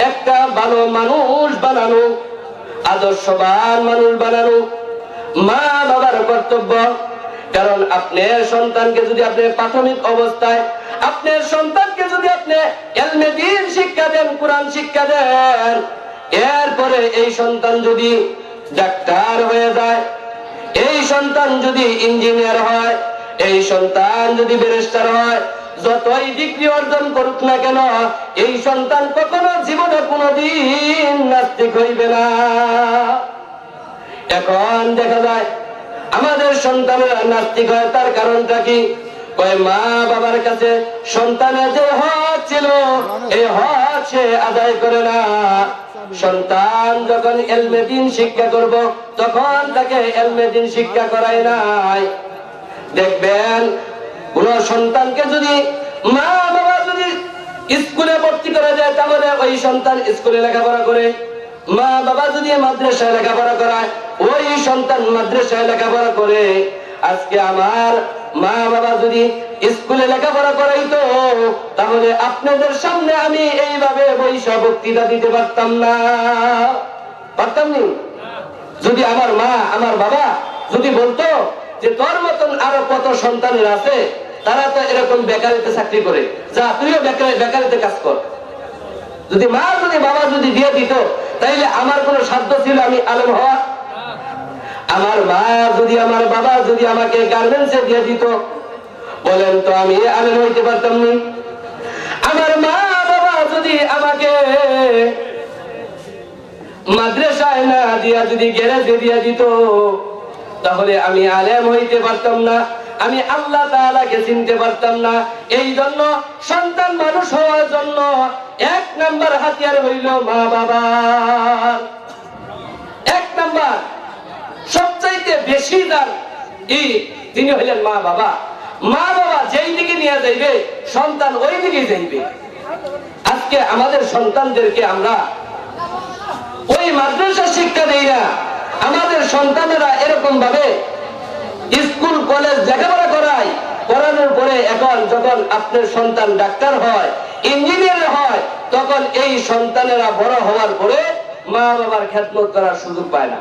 একটা ভালো মানুষ বানানো, আদর্শবান মানুষ বানানো মা বাবার কর্তব্য। কারণ আপনার সন্তানকে যদি আপনি প্রাথমিক অবস্থায় আপনার সন্তানকে যদি আপনি ইলমে দ্বীন শিক্ষা দেন, কোরআন শিক্ষা দেন, এরপরে এই সন্তান যদি ডাক্তার হয়ে যায়, এই সন্তান যদি ইঞ্জিনিয়ার হয়, এই সন্তান যদি ব্যারিস্টার হয়, যতই ডিগ্রি অর্জন করুক না কেন, এই সন্তান কখনো জীবনে কোনোদিন নাস্তিক হইবে না। এখন দেখা যায় আমাদের সন্তানেরা নাস্তিক হয়, তার কারণটা কি? কয় মা বাবার কাছে সন্তানের যে হক ছিল, এই হক সে আদায় করে না। সন্তান যখন ইলমে দ্বীন শিক্ষা করব, তখন তাকে ইলমে দ্বীন শিক্ষা করায় নাই। দেখবেন কোন সন্তানকে যদি মা বাবা যদি স্কুলে ভর্তি করা যায় তাহলে ওই সন্তান স্কুলে লেখাপড়া করে, মা বাবা যদি মাদ্রাসায় লেখাপড়া করায় ওই সন্তান মাদ্রাসায় লেখাপড়া করে। আজকে আমার মা বাবা যদি স্কুলে লেখাপড়া করাইতো তাহলে আপনাদের সামনে আমি এইভাবে বৈশা বক্তৃতা দিতে পারতাম না, পারতাম নি। যদি আমার মা আমার বাবা যদি বলতো যে তোর মতন আরো কত সন্তানের আছে তারা তো এরকম বেকারিতে চাকরি করে, যা তুইও বেকারিতে কাজ কর, যদি মা যদি বাবা যদি দিয়ে দিত তাইলে আমার কোনো সাধ্য ছিল আমি আলেম হওয়া? আমার মা যদি আমার বাবা যদি আমাকে গার্মেন্টসে দিয়ে দিত বলেন তো আমি আলেম হইতে পারতাম নি? আমার মা বাবা যদি আমাকে মাদ্রাসায় না দিয়া যদি গ্যারেজে দিয়ে দিত তাহলে আমি আলেম হইতে পারতাম না, আমি আল্লাহ তাআলাকে চিনতে পারতাম না। এই জন্য সন্তান মানুষ হওয়ার জন্য 1 নাম্বার হাতিয়ার হইল মা বাবা। 1 নাম্বার সবচাইতে বেশি দান তিনি হইলেন মা বাবা। মা বাবা যেই দিকে নিয়ে যাইবে সন্তান ওই দিকে যাইবে। আজকে আমাদের সন্তানদেরকে আমরা ওই মাদ্রাসা শিক্ষা দেই না, আমাদের সন্তানেরা এরকম ভাবে স্কুল কলেজ লেখাপড়া করায়, করানোর পরে এখন যখন আপনার সন্তান ডাক্তার হয় ইঞ্জিনিয়ার হয় তখন এই সন্তানেরা বড় হওয়ার পরে মা বাবার খেদমত করার সুযোগ পায় না,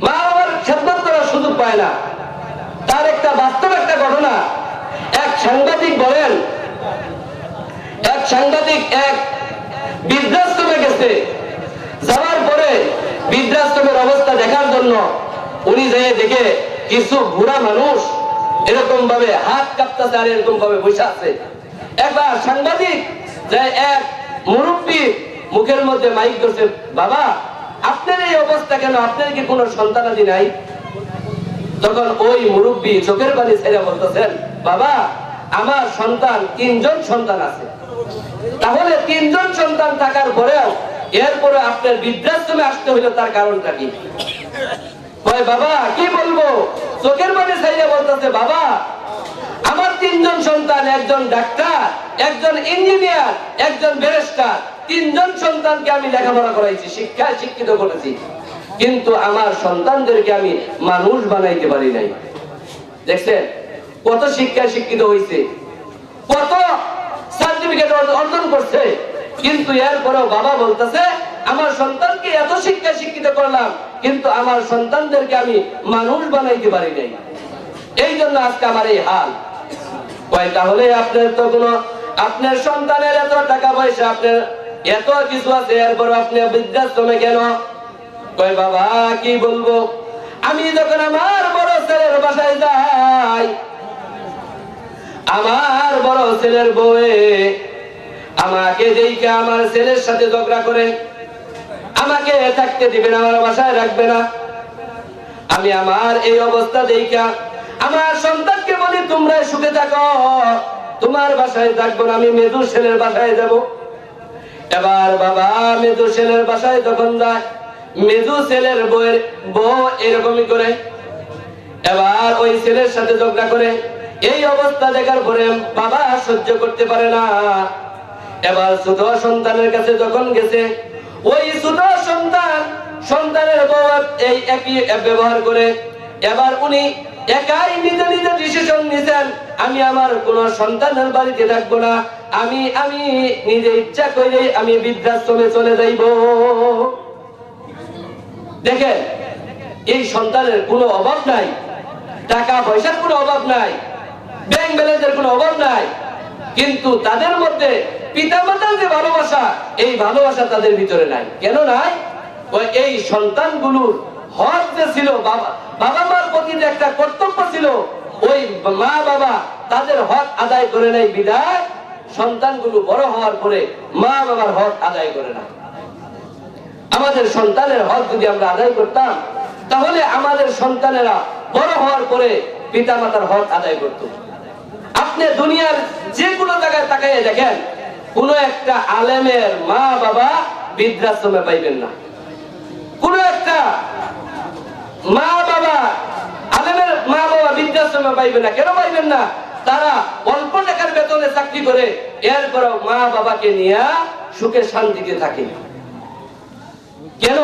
মা বাবার খেদমত করার সুযোগ পায় না। তার একটা বাস্তব একটা ঘটনা, এক সাংবাদিক বলেন, এক সাংবাদিক এক বৃদ্ধাশ্রমে গেছে, যাওয়ার পরে বৃদ্ধাশ্রমের অবস্থা দেখার জন্য উনি যেয়ে দেখে কিছু বুড়া মানুষ এরকম ভাবে হাত কাঁপতেছে আর এরকম ভাবে বসে আছে। একবার সাংবাদিক যে এক মুরব্বী মুখের মধ্যে মাইক ধরছে, বাবা আপনার এই অবস্থা কেন, আপনার কি কোনো সন্তানাদি নাই? তখন ওই মুরব্বী চোখের পানি ছেড়ে বলতেছেন, বাবা আমার সন্তান 3 জন সন্তান আছে। তাহলে 3 জন সন্তান থাকার পরেও এরপরে আপনার বৃদ্ধাশ্রমে আসতে হইলো, তার কারণটা কি? বাবা কি বলবো, চোখের পানি ছেড়ে বলতেছে, বাবা আমার 3 জন সন্তান, একজন ডাক্তার, একজন ইঞ্জিনিয়ার, একজন ব্যারিস্টার, 3 জন সন্তানকে আমি লেখাপড়া করাইছি, শিক্ষায় শিক্ষিত করেছি, কিন্তু আমার সন্তানদেরকে আমি মানুষ বানাইতে পারি নাই। দেখছেন কত শিক্ষায় শিক্ষিত হয়েছে, কত সার্টিফিকেট অর্জন করছে, কিন্তু এরপরেও বাবা বলতেছে আমার সন্তানকে এত শিক্ষায় শিক্ষিত করলাম কিন্তু আমার সন্তানদেরকে আমি মানুষ বানাইতে পারি নাই। এই জন্য আজকে আমার এই হাল। তাহলে আপনার তো কোনো, আপনার সন্তানের এত টাকা পয়সা, আপনার এত কিছু আছে, এরপর আপনি বৃদ্ধাশ্রমে কেন? বাবা কি বলবো, আমি যখন আমার বড় ছেলের বাসায় যাই, আমার বড় ছেলের বউয়ে আমাকে দেখে আমার ছেলের সাথে ঝগড়া করে, আমাকে থাকতে দিবে না, আমার বাসায় রাখবে না। আমি আমার এই অবস্থা দেখে আমার সন্তানকে বলি তোমরা সুখে থাকো, তোমার বাসায় থাকবো না, আমি মেজু ছেলের বাসায় যাব। এবার বাবা মেজু ছেলের বাসায় যখন যায়, মেজু ছেলের বউ এরকমই করে, এবার ওই ছেলের সাথে ঝগড়া করে। এই অবস্থা দেখার পরে বাবা সহ্য করতে পারে না, এবার ছোট সন্তানের কাছে যখন গেছে, ওই ছোট সন্তানের বউ এই একই ব্যবহার করে। এবার উনি একাই নিজে নিজে ডিসিশন নিছেন, আমি আমার কোন সন্তানের বাড়িতে থাকবো না, আমি নিজে ইচ্ছা করে আমি বৃদ্ধাশ্রমে চলে যাইব। দেখেন এই সন্তানের কোনো অভাব নাই, টাকা পয়সার কোনো অভাব নাই, ব্যাংক ব্যালেন্সের কোনো অভাব নাই, কিন্তু তাদের মধ্যে পিতামাতার যে ভালোবাসা, এই ভালোবাসা তাদের ভিতরে নাই। কেন নাই? এই সন্তানগুলোর হক যে ছিল, বাবা মার প্রতি যে একটা কর্তব্য ছিল, ওই মা বাবা তাদের হক আদায় করে নাই বিধায় সন্তানগুলো বড় হওয়ার পরে মা বাবার হক আদায় করে না। আমাদের সন্তানের হক যদি আমরা আদায় করতাম তাহলে আমাদের সন্তানেরা বড় হওয়ার পরে পিতামাতার হক আদায় করত। আপনি দুনিয়ার যে কোনো জায়গায় তাকাইয়ে দেখেন, কোন একটা আলেমের মা বাবা বৃদ্ধাশ্রমে পাইবেন না। কোন একটা মা বাবা, আলেমের মা বাবা বৃদ্ধাশ্রমে পাইবেন না। কেন পাইবেন না? তারা অল্প টাকার বেতন বেতনে চাকরি করে এরপরে মা বাবাকে নিয়ে সুখে শান্তিতে থাকে। কেন?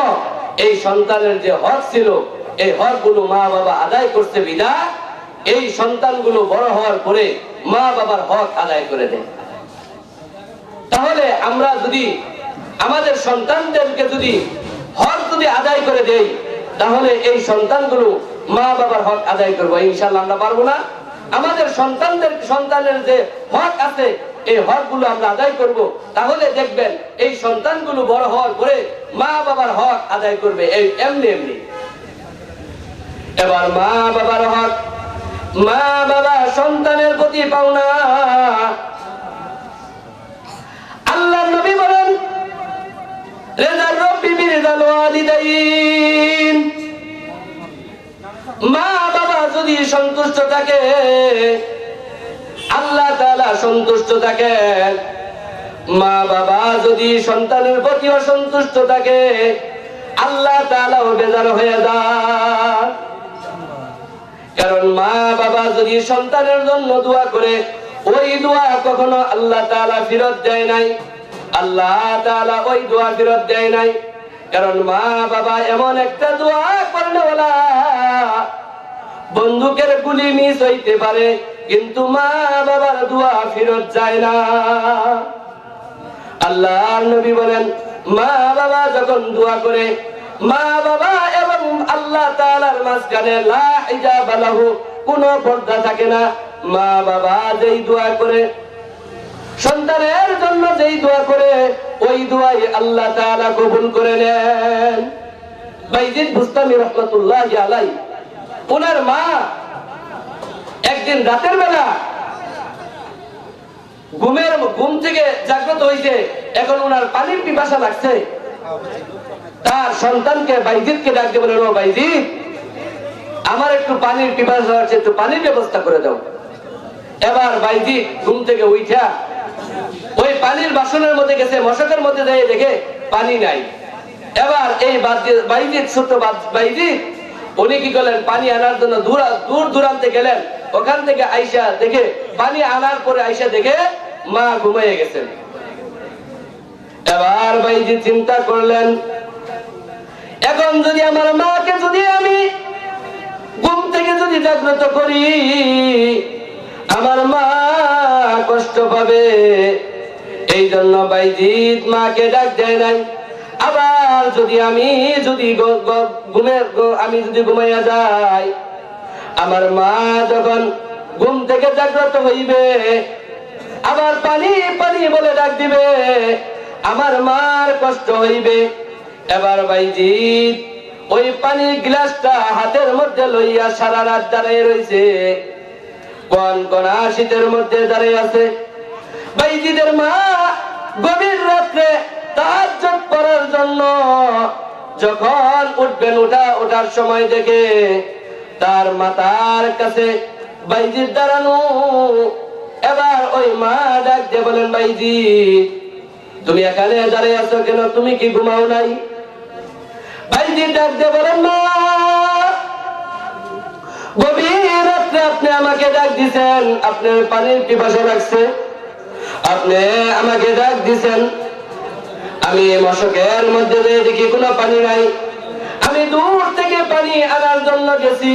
এই সন্তানের যে হক ছিল এই হকগুলো মা বাবা আদায় করতে বিধায় এই সন্তানগুলো বড় হওয়ার পরে মা বাবার হক আদায় করে দেয়। তাহলে আমরা যদি আমাদের সন্তানদেরকে যদি হক যদি আদায় করে দেই তাহলে এই সন্তানগুলো মা বাবার হক আদায় করবো ইনশাআল্লাহ। আমরা পারবো না? আমাদের সন্তানের যে হক আছে এই হকগুলো আমরা আদায় করব, তাহলে দেখবেন এই সন্তানগুলো বড় হওয়ার পরে মা বাবার হক আদায় করবে এই এমনি এমনি। এবার মা বাবার হক, মা বাবা সন্তানের প্রতি পাওনা। আল্লাহর নবী বলেন রিদার রব্বি বিরিদাল ওয়ালিদাইন, মা বাবা যদি সন্তুষ্ট থাকে আল্লাহ তাআলা সন্তুষ্ট থাকেন। মা বাবা যদি সন্তানের প্রতি অসন্তুষ্ট থাকে আল্লাহ তাআলাও বেজার হয়ে যায়। কারণ মা বাবা যদি সন্তানের জন্য দোয়া করে ওই দোয়া কখনো আল্লাহ তাআলা ফেরত দেয় নাই, আল্লাহ তাআলা ওই দোয়া ফেরত দেয় নাই। কারণ মা বাবা এমন একটা দোয়া করেওয়ালা, বন্দুকের গুলি মিস হইতে পারে কিন্তু মা বাবার দোয়া ফেরত যায় না। আল্লাহর নবী বলেন মা বাবা যখন দোয়া করে, মা বাবা এবং আল্লাহ তাআলার মাঝখানে লা হিজাবা লাহু, কোনো পর্দা থাকে না। মা বাবা যেই দোয়া করে, সন্তানের জন্য যেই দোয়া করে ওই দোয়াই আল্লাহ তাআলা কবুল করে নেন। বাইজিদ বুস্তামি রাহমাতুল্লাহি আলাইহি, ওনার মা একদিন রাতের বেলা ঘুম থেকে জাগ্রত হইছে, এখন ওনার পানির পিপাসা লাগছে। তার সন্তানকে বাইজিদকে ডাক দিয়ে বলেন, ও বাইজিদ, আমার একটু পানির পিপাসা লাগছে, একটু পানির ব্যবস্থা করে দাও। এবার বাইজিদ ঘুম থেকে উঠা ওই পানির বাসনের মধ্যে গেছে, মশকের মধ্যে যেয়ে দেখে পানি নাই। এবার এই বাইজিদ, ছোট বাইজিদ, উনি কি করলেন, পানি আনার জন্য দূর দূরান্তে গেলেন। ওখান থেকে আইসা দেখে, পানি আনার পরে আইসা দেখে মা ঘুমিয়ে গেছেন। এবার বাইজিদ চিন্তা করলেন, এখন যদি আমার মাকে যদি আমি ঘুম থেকে যদি জাগ্রত করি আমার মা কষ্ট পাবে। এই জন্য বাইজিদ মাকে ডাক দেয় নাই। আবার যদি আমি যদি ঘুমাইয়া যাই, আমার মা যখন ঘুম থেকে জাগ্রত হইবে আবার পানি পানি বলে ডাক দিবে, আমার মার কষ্ট হইবে। এবার বাইজিদ ওই পানির গ্লাসটা হাতের মধ্যে লইয়া সারা রাত দাঁড়িয়ে রয়েছে, কনকনা শীতের মধ্যে দাঁড়িয়ে আছে। বাইজিদের মা গভীর রাত্রে তাহাজ্জুদ পড়ার জন্য যখন উঠবেন, ওঠার সময় দেখে তার মাথার কাছে বাইজিদ দাঁড়ানো। এবার ওই মা ডাক দিয়ে বলেন, বাইজিদ, তুমি এখানে দাঁড়িয়ে আছো কেন? তুমি কি ঘুমাও নাই? বাইজিদ ডাক দিয়ে বলেন, মা, গভীর রাত্রে আপনি আমাকে ডাক দিছেন, আপনার পানির পিপাসা লাগছে, আপনি আমাকে ডাক দিছেন। আমি মশকের মধ্যে দেখি কোনো পানি নাই, আমি দূর থেকে পানি আনার জন্য গেছি,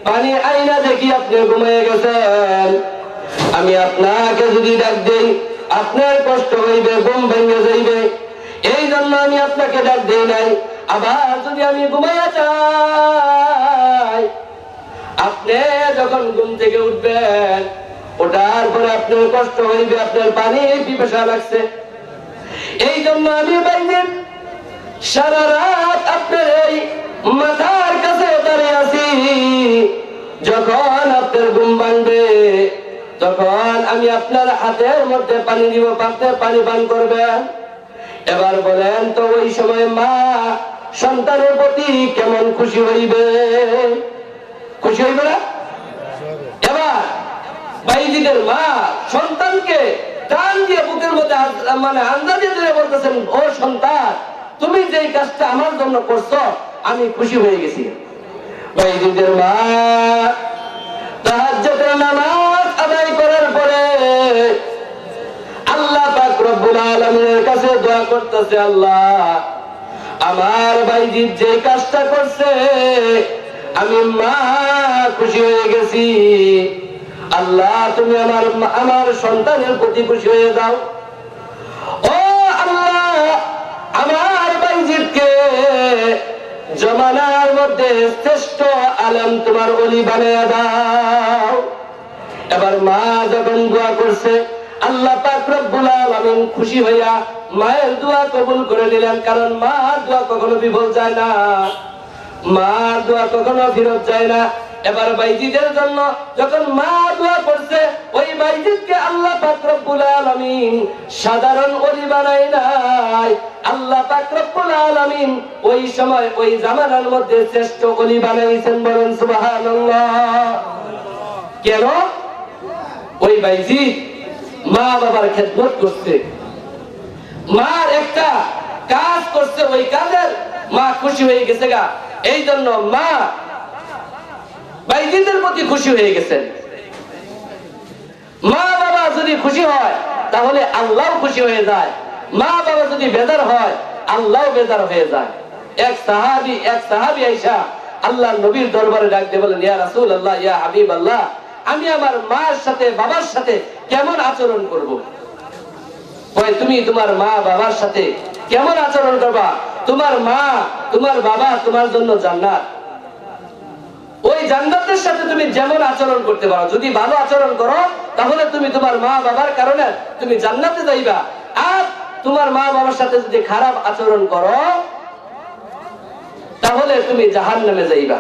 পানি আইনা দেখি আপনি ঘুমিয়ে গেছেন। আমি আপনাকে যদি ডাক দেই আপনার কষ্ট হইবে, ঘুম ভেঙে যাইবে, এই জন্য আমি আপনাকে ডাক দেই নাই। আবার যদি আমি ঘুমাইয়া যাই, আপনি যখন ঘুম থেকে উঠবেন, ওঠার পরে আপনার কষ্ট হইবে, আপনার পানি পিপাসা লাগছে, এই জন্য আমি বাইজিদ সারা রাত আপনার এই মাথার কাছে দাঁড়িয়ে আছি। যখন আপনার ঘুম ভাঙবে তখন আমি আপনার হাতের মধ্যে পানি দিব, আপনি পানি পান করবেন। এবার বলেন তো ওই সময় মা সন্তানের প্রতি কেমন খুশি হইবে? খুশি হইবে না? এবার বাইজিদের মা সন্তানকে টান দিয়ে বুকের মধ্যে মানে আন্দাজে দিয়ে বলতেছেন, ও সন্তান, তুমি যে কাজটা আমার জন্য করছো আমি খুশি হয়ে গেছি। বাইজিদের মা তাহাজ্জুদের নামাজ আদায় করার পরে করতেছে, আল্লাহ আমার ভাইজিৎ যে কাজটা করছে আমি মা খুশি হয়ে গেছি, আল্লাহ তুমি আমার সন্তানের প্রতি খুশি হয়ে যাও। ও আল্লাহ আমার ভাইজিৎকে জমানার মধ্যে শ্রেষ্ঠ আলেম তোমার ওলি বানিয়ে দাও। এবার মা যখন দোয়া করছে, আল্লাহ পাক রব্বুল আলামিন খুশি হইয়া মায়ের দোয়া কবুল করে নিলেন। কারণ মার দোয়া কখনো বিফল যায় না, মার দোয়া কখনো ফেরত যায় না। এবার বাইজিদের জন্য যখন মা দোয়া করছে, ওই বাইজিদকে আল্লাহ পাক রব্বুল আলামিন সাধারণ ওলি বানায় নাই, আল্লাহ পাক রব্বুল আলামিন ওই সময় ওই জামানার মধ্যে শ্রেষ্ঠ ওলি বানাইছেন। বলেন সুবহানাল্লাহ। কেন? ওই বাইজিদ মা বাবার খেদমত করছে, মার একটা কাজ করছে, ওই কাজের মা খুশি হয়ে গেছে গা। এই জন্য মা বাইজিদের প্রতি খুশি হয়ে গেছেন। মা বাবা যদি খুশি হয় তাহলে আল্লাহ খুশি হয়ে যায়, মা বাবা যদি বেজার হয় আল্লাহ বেজার হয়ে যায়। এক সাহাবী আয়েশা আল্লাহর নবীর দরবারে ডাক দিয়ে বলেন, ইয়া রাসূলুল্লাহ, ইয়া হাবিবাল্লাহ, আমি আমার মার সাথে বাবার সাথে কেমন আচরণ করব? তুমি তোমার মা বাবার সাথে কেমন আচরণ করবা? তোমার মা তোমার বাবা তোমার জন্য জান্নাত। ওই জান্নাতের সাথে তুমি যেমন আচরণ করতে পারো, যদি ভালো আচরণ করো তাহলে তুমি তোমার মা বাবার কারণে তুমি জান্নাতে যাইবা। আর তোমার মা বাবার সাথে যদি খারাপ আচরণ করো তাহলে তুমি জাহান্নামে যাইবা।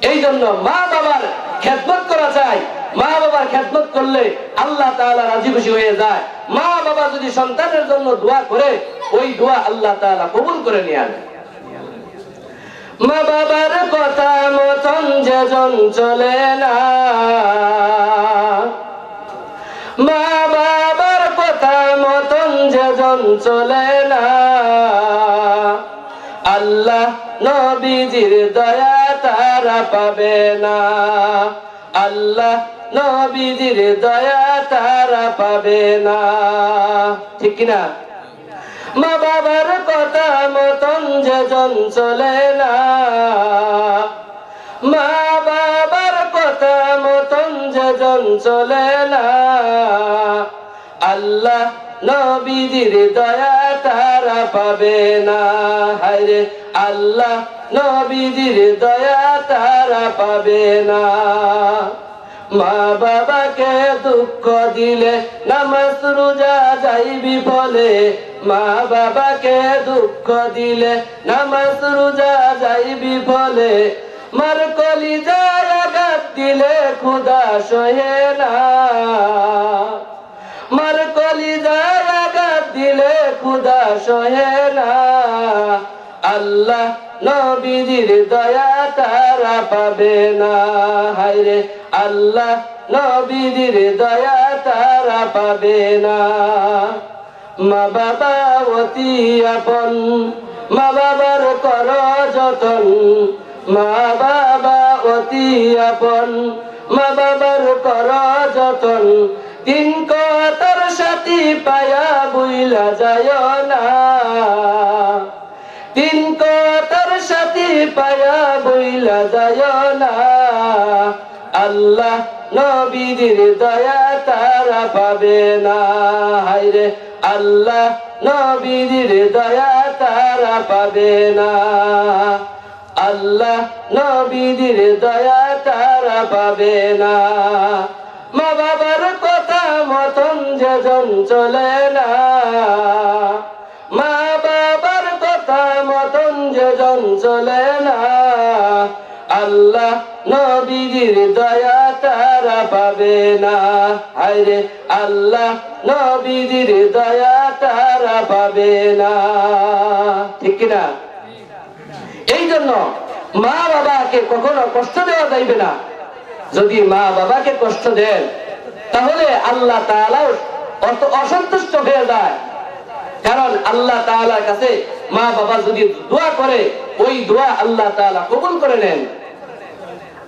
এই জন্য মা বাবার খেদমত করা চাই। মা বাবার খেদমত করলে আল্লাহ তাআলা রাজি খুশি হয়ে যায়। মা বাবা যদি সন্তানের জন্য দোয়া করে, ওই দোয়া আল্লাহ তাআলা কবুল করে নেন। মা বাবার কথা মতন যেজন চলে না, মা বাবার কথা মতন যেজন চলে না, আল্লাহ নবীজির দয়া তারা পাবে না, আল্লাহ নবীজির দয়া তারা পাবে না। ঠিক কিনা? মা বাবার কথা মতন যেজন চলে না, মা বাবার কথা মতন যেজন চলে না, আল্লাহ নবীজির দয়া তারা পাবে না। হায়রে আল্লাহ নবীজির দয়া তারা পাবে না। মা বাবাকে দুঃখ দিলে নামাজ রোজা যাইবি ফলে, মা বাবাকে দুঃখ দিলে নামাজ রোজা যাইবি ফলে, মার কলিজায় আঘাত দিলে ক্ষুধা সহে না, মার কলিজায় আঘাত দিলে ক্ষুধা সহে না, আল্লাহ নবীজির দয়া তারা পাবে না। হায়রে আল্লাহ নবীজির দয়া তারা পাবে না। মা বাবা অতি আপন, মা বাবার কর যতন, মা বাবা অতি আপন, মা বাবার কর যতন, তিন কথার সাথী পায়া বুইলা যায় না, তিন কথার সাথী পায়া বুইলা যায় না, আল্লাহ নবীজির দয়া তারা পাবে না। হায়রে আল্লাহ নবীজির দয়া তারা পাবে না, আল্লাহ নবীজির দয়া তারা পাবে না। মা বাবার কথা মতন যেজন চলে না, মা বাবার কথা মতন যেজন চলে না, আল্লাহ নবীজির দয়া তারা পাবে না। হায়রে আল্লাহ নবীজির দয়া তারা পাবে না। ঠিক কিনা? এই জন্য মা বাবাকে কখনো কষ্ট দেওয়া যাইবে না। যদি মা বাবাকে কষ্ট দেন তাহলে আল্লাহ তাআলা অত অসন্তুষ্ট হয়ে যায়। কারণ আল্লাহ তাআলার কাছে মা বাবা যদি দোয়া করে, ওই দোয়া আল্লাহ তাআলা কবুল করে নেন।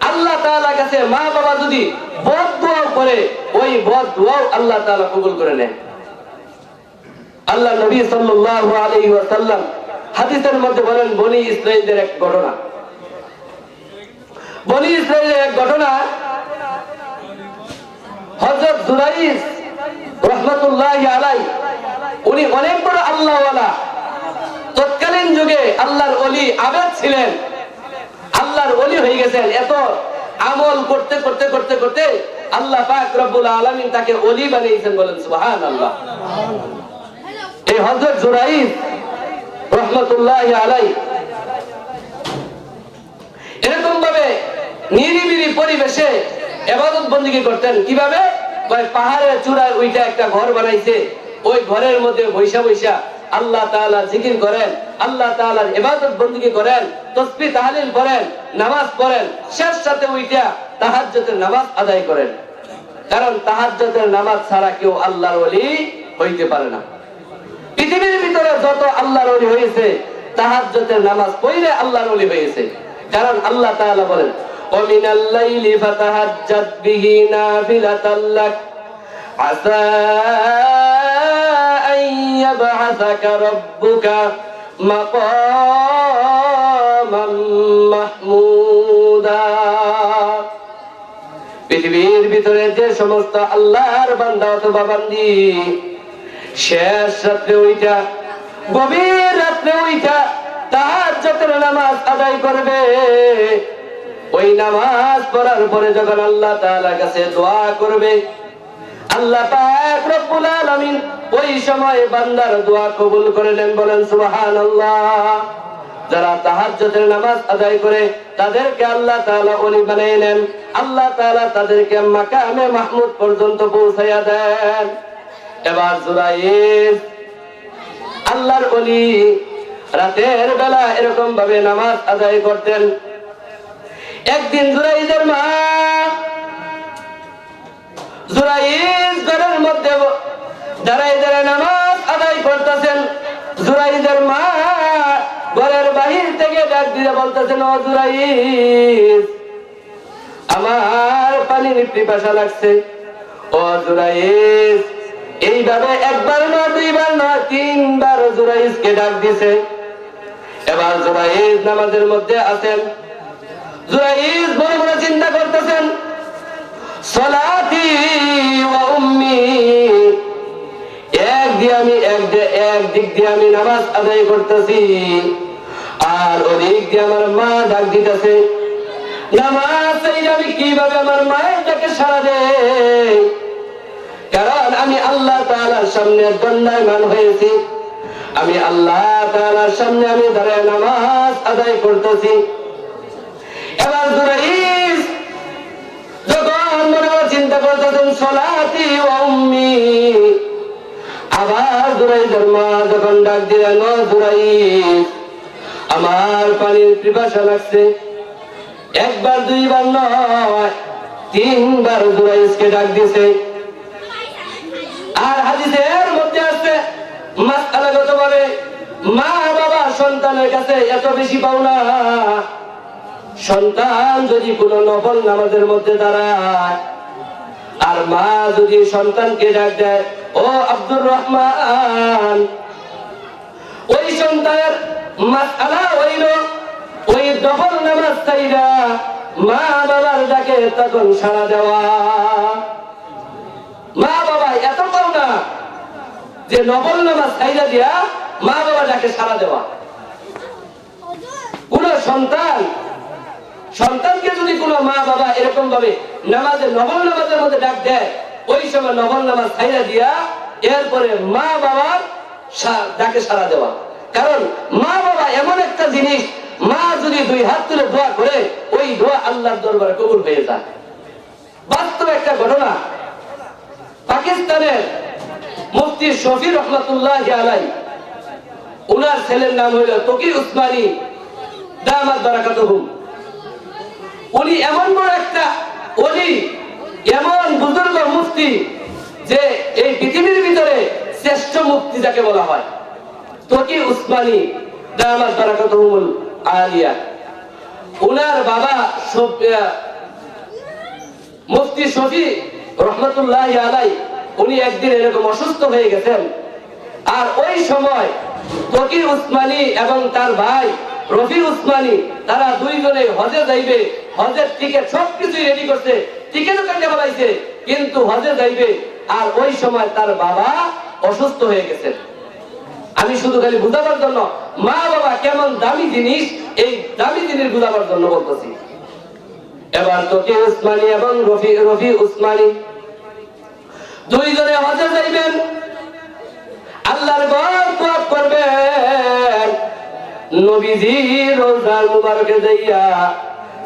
আল্লাহ তাআলার কাছে মা বাবা যদি বদ দোয়া করে, ওই বদ দোয়াও আল্লাহ তাআলা কবুল করে নেন। আল্লাহ নবী সাল্লাল্লাহু আলাইহি ওয়াসাল্লাম হাদিসের মধ্যে বলেন বনি ইসরাইলের এক ঘটনা। বনি ইসরাইলের এক ঘটনা, হযরত জুরাইজ রাহমাতুল্লাহি আলাইহি উনি অনেক বড় আল্লাহওয়ালা, তৎকালীন যুগে আল্লাহর ওলি আবেদ ছিলেন, আল্লাহর ওলি হয়ে গেছেন। এত আমল করতে করতে করতে করতে আল্লাহ পাক রব্বুল আলামিন তাকে ওলি বানিয়েছেন, বলেন সুবহানাল্লাহ। এই হযরত জুরাইজ রাহমাতুল্লাহি আলাইহি এরকম ভাবে নিরিবিলি পরিবেশে ইবাদত বندگی করতেন। কিভাবে? পাহাড়ের চূড়ায় ওইটা একটা ঘর বানাইছে, ওই ঘরের মধ্যে বৈশা বৈশা আল্লাহ তাআলা জিকির করেন, আল্লাহ তাআলার ইবাদত বندگی করেন, তাসবিহ তাহলিল করেন, নামাজ পড়েন, শেষ সাথে ওইটা তাহাজ্জুদের নামাজ আদায় করেন। কারণ তাহাজ্জুদের নামাজ ছাড়া কেউ আল্লাহর ওলি হইতে পারে না। পৃথিবীর ভিতরে যত আল্লাহর ওলি হয়েছে তাহাজ্জুদের নামাজ পড়ে আল্লাহর ওলি হয়েছে। কারণ আল্লাহ তাআলা বলেন وَمِنَ اللَّيْلِ فَتَهَجَّدْ بِهِ نَافِلَةً لَكَ عَسَى أَن يَبْعَثَكَ رَبُّكَ مَقَامًا مَحْمُودًا। পৃথিবীর ভিতরে যে সমস্ত আল্লাহর বান্দা অথবা বান্দি শেষ রাত্রে ওইটা, গভীর রাত্রে ওইটা তাহাজ্জুদের নামাজ আদায় করবে, ওই নামাজ পড়ার পরে যখন আল্লাহ তাআলার কাছে দোয়া করবে, আল্লাহ পাক রব্বুল আলামিন ওই সময় বান্দার দোয়া কবুল করে নেন, বলেন সুবহানাল্লাহ। যারা তাহাজ্জুদের নামাজ আদায় করে তাদেরকে আল্লাহ তাআলা ওলি বানিয়ে নেন, আল্লাহ তাআলা তাদেরকে মাকামে মাহমুদ পর্যন্ত পৌঁছায়া দেন। এবার জুরাইজ আল্লাহর ওলি রাতের বেলা এরকম ভাবে নামাজ আদায় করতেন। একদিন জুরাইজের মা, জুরাইজ ঘরের মধ্যে দাঁড়ায় দাঁড়ায় নামাজ আদায় করতেছেন। জুরাইজের মা ঘরের বাহির থেকে ডাক দিয়ে বলতেছেন, ও জুরাইজ, আমার পানির পিপাসা লাগছে। ও জুরাইজ, এইভাবে একবার না, দুইবার না, তিনবার জুরাইজকে ডাক দিছে। এবার জুরাইজ নামাজের মধ্যে আছেন। জুরাইজ মনে মনে চিন্তা করতেছেন, সলাতি ওয়া উম্মি, এক দিক দিয়ে আমি নামাজ আদায় করতেছি, আর ওদিক দিয়ে আমার মা ডাক দিতেছে। নামাজ চাইলে আমি কিভাবে আমার মায়ের ডাকে সাড়া দেই? কারণ আমি আল্লাহ তাআলার সামনে দণ্ডায়মান হয়েছি, আমি আল্লাহ তাআলার সামনে আমি দাঁড়ায় নামাজ আদায় করতেছি। এবার জুরাইজ যখন মনে মনে চিন্তা করতেছেন সলাতি ওয়া উম্মি, আবার জুরাইজের মা যখন ডাক দিলেন, ও জুরাইজ, আমার পানির পিপাসা লাগছে। একবার দুইবার নয়, তিনবার জুরাইজকে ডাক দিছে। আর হাদিসের মধ্যে আছে মাসআলাগতভাবে মা বাবা সন্তানের কাছে এত বেশি পাওনা, সন্তান যদি কোনো নফল নামাজের মধ্যে দাঁড়ায় আর মা যদি সন্তানকে ডাক দেয়, ও আব্দুর রহমান, ওই সন্তানের মাসআলা হইল ওই নফল নামাজ চাইরা মা বাবার ডাকে তখন সাড়া দেওয়া। মা বাবা এত পাওনা যে নফল নামাজ চাইরা দিয়া মা বাবা ডাকে সাড়া দেওয়া। কোন সন্তানকে যদি কোনো মা বাবা এরকম ভাবে নামাজের নফল নামাজের মধ্যে ডাক দেয়, ওই সময় নফল নামাজ ছাইরা দিয়া এরপরে মা বাবার ডাকে সাড়া দেওয়া। কারণ মা বাবা এমন একটা জিনিস, মা যদি দুই হাত তুলে দোয়া করে ওই দোয়া আল্লাহর দরবারে কবুল হয়ে যায়। বাস্তব একটা ঘটনা, পাকিস্তানের মুফতি শফি রহমাতুল্লাহি আলাইহি, ওনার ছেলের নাম হইল তকি উসমানী দামাত বারাকাতুহুম। উনি এমন বড় একটা ওলি, এমন বুজুর্গ মুফতি যে এই পৃথিবীর ভিতরে শ্রেষ্ঠ মুফতি যাকে বলা হয়, তকি উসমানী দামাত বারাকাতুহুল আলিয়া। উনার বাবা মুফতি শফি রহমাতুল্লাহি আলাইহি, উনি একদিন এরকম অসুস্থ হয়ে গেছেন। আর ওই সময় তকি উসমানী এবং তার ভাই রফি উসমানী তারা দুইজনে হজে যাইবে, হজের টিকিট সবকিছু রেডি করছে, টিকিটও কেটে ফেলাইছে, কিন্তু হজে যাইবে। আর ওই সময় তার বাবা অসুস্থ হয়ে গেছে। আমি শুধু খালি বুঝাবার জন্য, মা বাবা কেমন দামি জিনিস, এই দামি জিনিস বুঝাবার জন্য বলতেছি। এবার তকি উসমানী এবং রফি উসমানী দুইজনে হজে যাইবেন, আল্লাহর ঘর তওয়াফ করবেন, নবীজি রওজার মুবারকে যাইয়া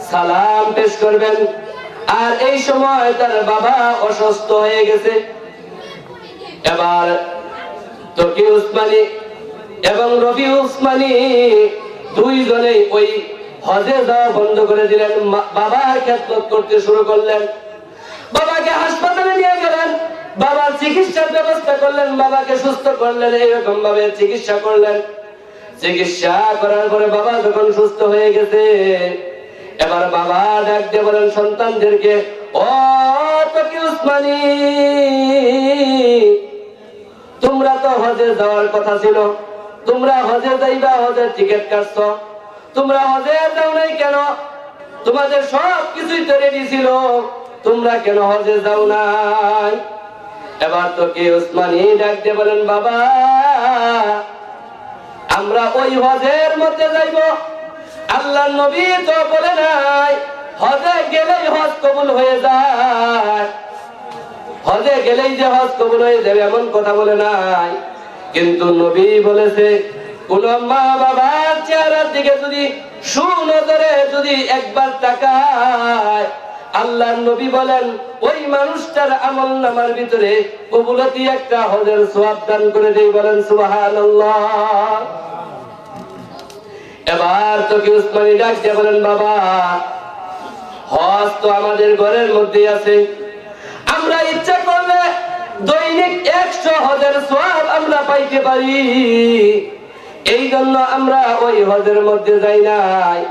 সালাম পেশ করবেন। আর এই সময় তার বাবা অসুস্থ হয়ে গেছে। এবার তকি উসমানী এবং রফি উসমানী দুইজনেই ওই হজে যাওয়া বন্ধ করে দিলেন, বাবার খেদমত করতে শুরু করলেন। বাবাকে হাসপাতালে নিয়ে গেলেন, বাবার চিকিৎসার ব্যবস্থা করলেন, বাবাকে সুস্থ করলেন, এইরকম ভাবে চিকিৎসা করলেন। চিকিৎসা করার পরে বাবা যখন সুস্থ হয়ে গেছে, এবার বাবা ডাক দিয়ে বলেন সন্তানদেরকে, ও তকি উসমানী, তোমরা তো হজে যাওয়ার কথা ছিল, তোমরা হজে যাইবা, হজের টিকিট কাটছো, তোমরা হজে যাও নাই কেন? তোমাদের সব কিছুই তো রেডি ছিল, তোমরা কেন হজে যাও নাই? এবার তকি উসমানী ডাক দিয়ে বলেন, বাবা আমরা ওই হজের মধ্যে যাইব, আল্লাহর নবী তো বলে নাই হজে গেলেই হজ কবুল হয়ে যায়, হজে গেলেই যে হজ কবুল হয়ে যাবে এমন কথা বলে নাই। কিন্তু নবী বলেছে, কোন মা বাবার চেহারার দিকে যদি সুনজরে যদি একবার তাকায়, আল্লাহর নবী বলেন ওই মানুষটার আমলনামার ভিতরে কবুলতি একটা হজের সওয়াব দান করে দেই। বলেন সুবহানাল্লাহ। এবার তকি উসমানী ডাক দিয়ে বলেন, বাবা হজ তো আমাদের ঘরের মধ্যে আছে, আমরা ইচ্ছা করলে দৈনিক 100 হজের সওয়াব আমরা পাইতে পারি, এই জন্য আমরা ওই হজের মধ্যে যাই নাই।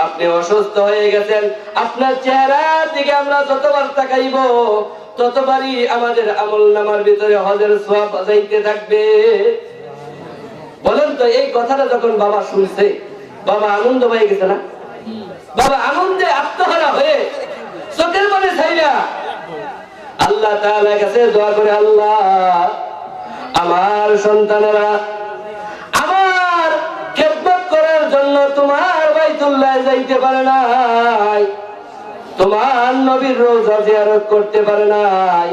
আপনি অসুস্থ হয়ে গেছেন, আপনার চেহারার দিকে আমরা যতবার তাকাইব ততবারই আমাদের আমলনামার ভিতরে হজের সওয়াব যাইতে থাকবে। বলেন তো, এই কথাটা যখন বাবা শুনছে, বাবা আনন্দ হয়ে গেছে না? বাবা আনন্দে আত্মহারা হয়ে চোখের পানি ছাইরা আল্লাহ তাআলার কাছে দোয়া করে, আল্লাহ আমার সন্তানেরা আমার খেদমত করার জন্য তোমার বাইতুল্লাহ যাইতে পারে নাই, তোমার নবীর রওজা জিয়ারত করতে পারে নাই,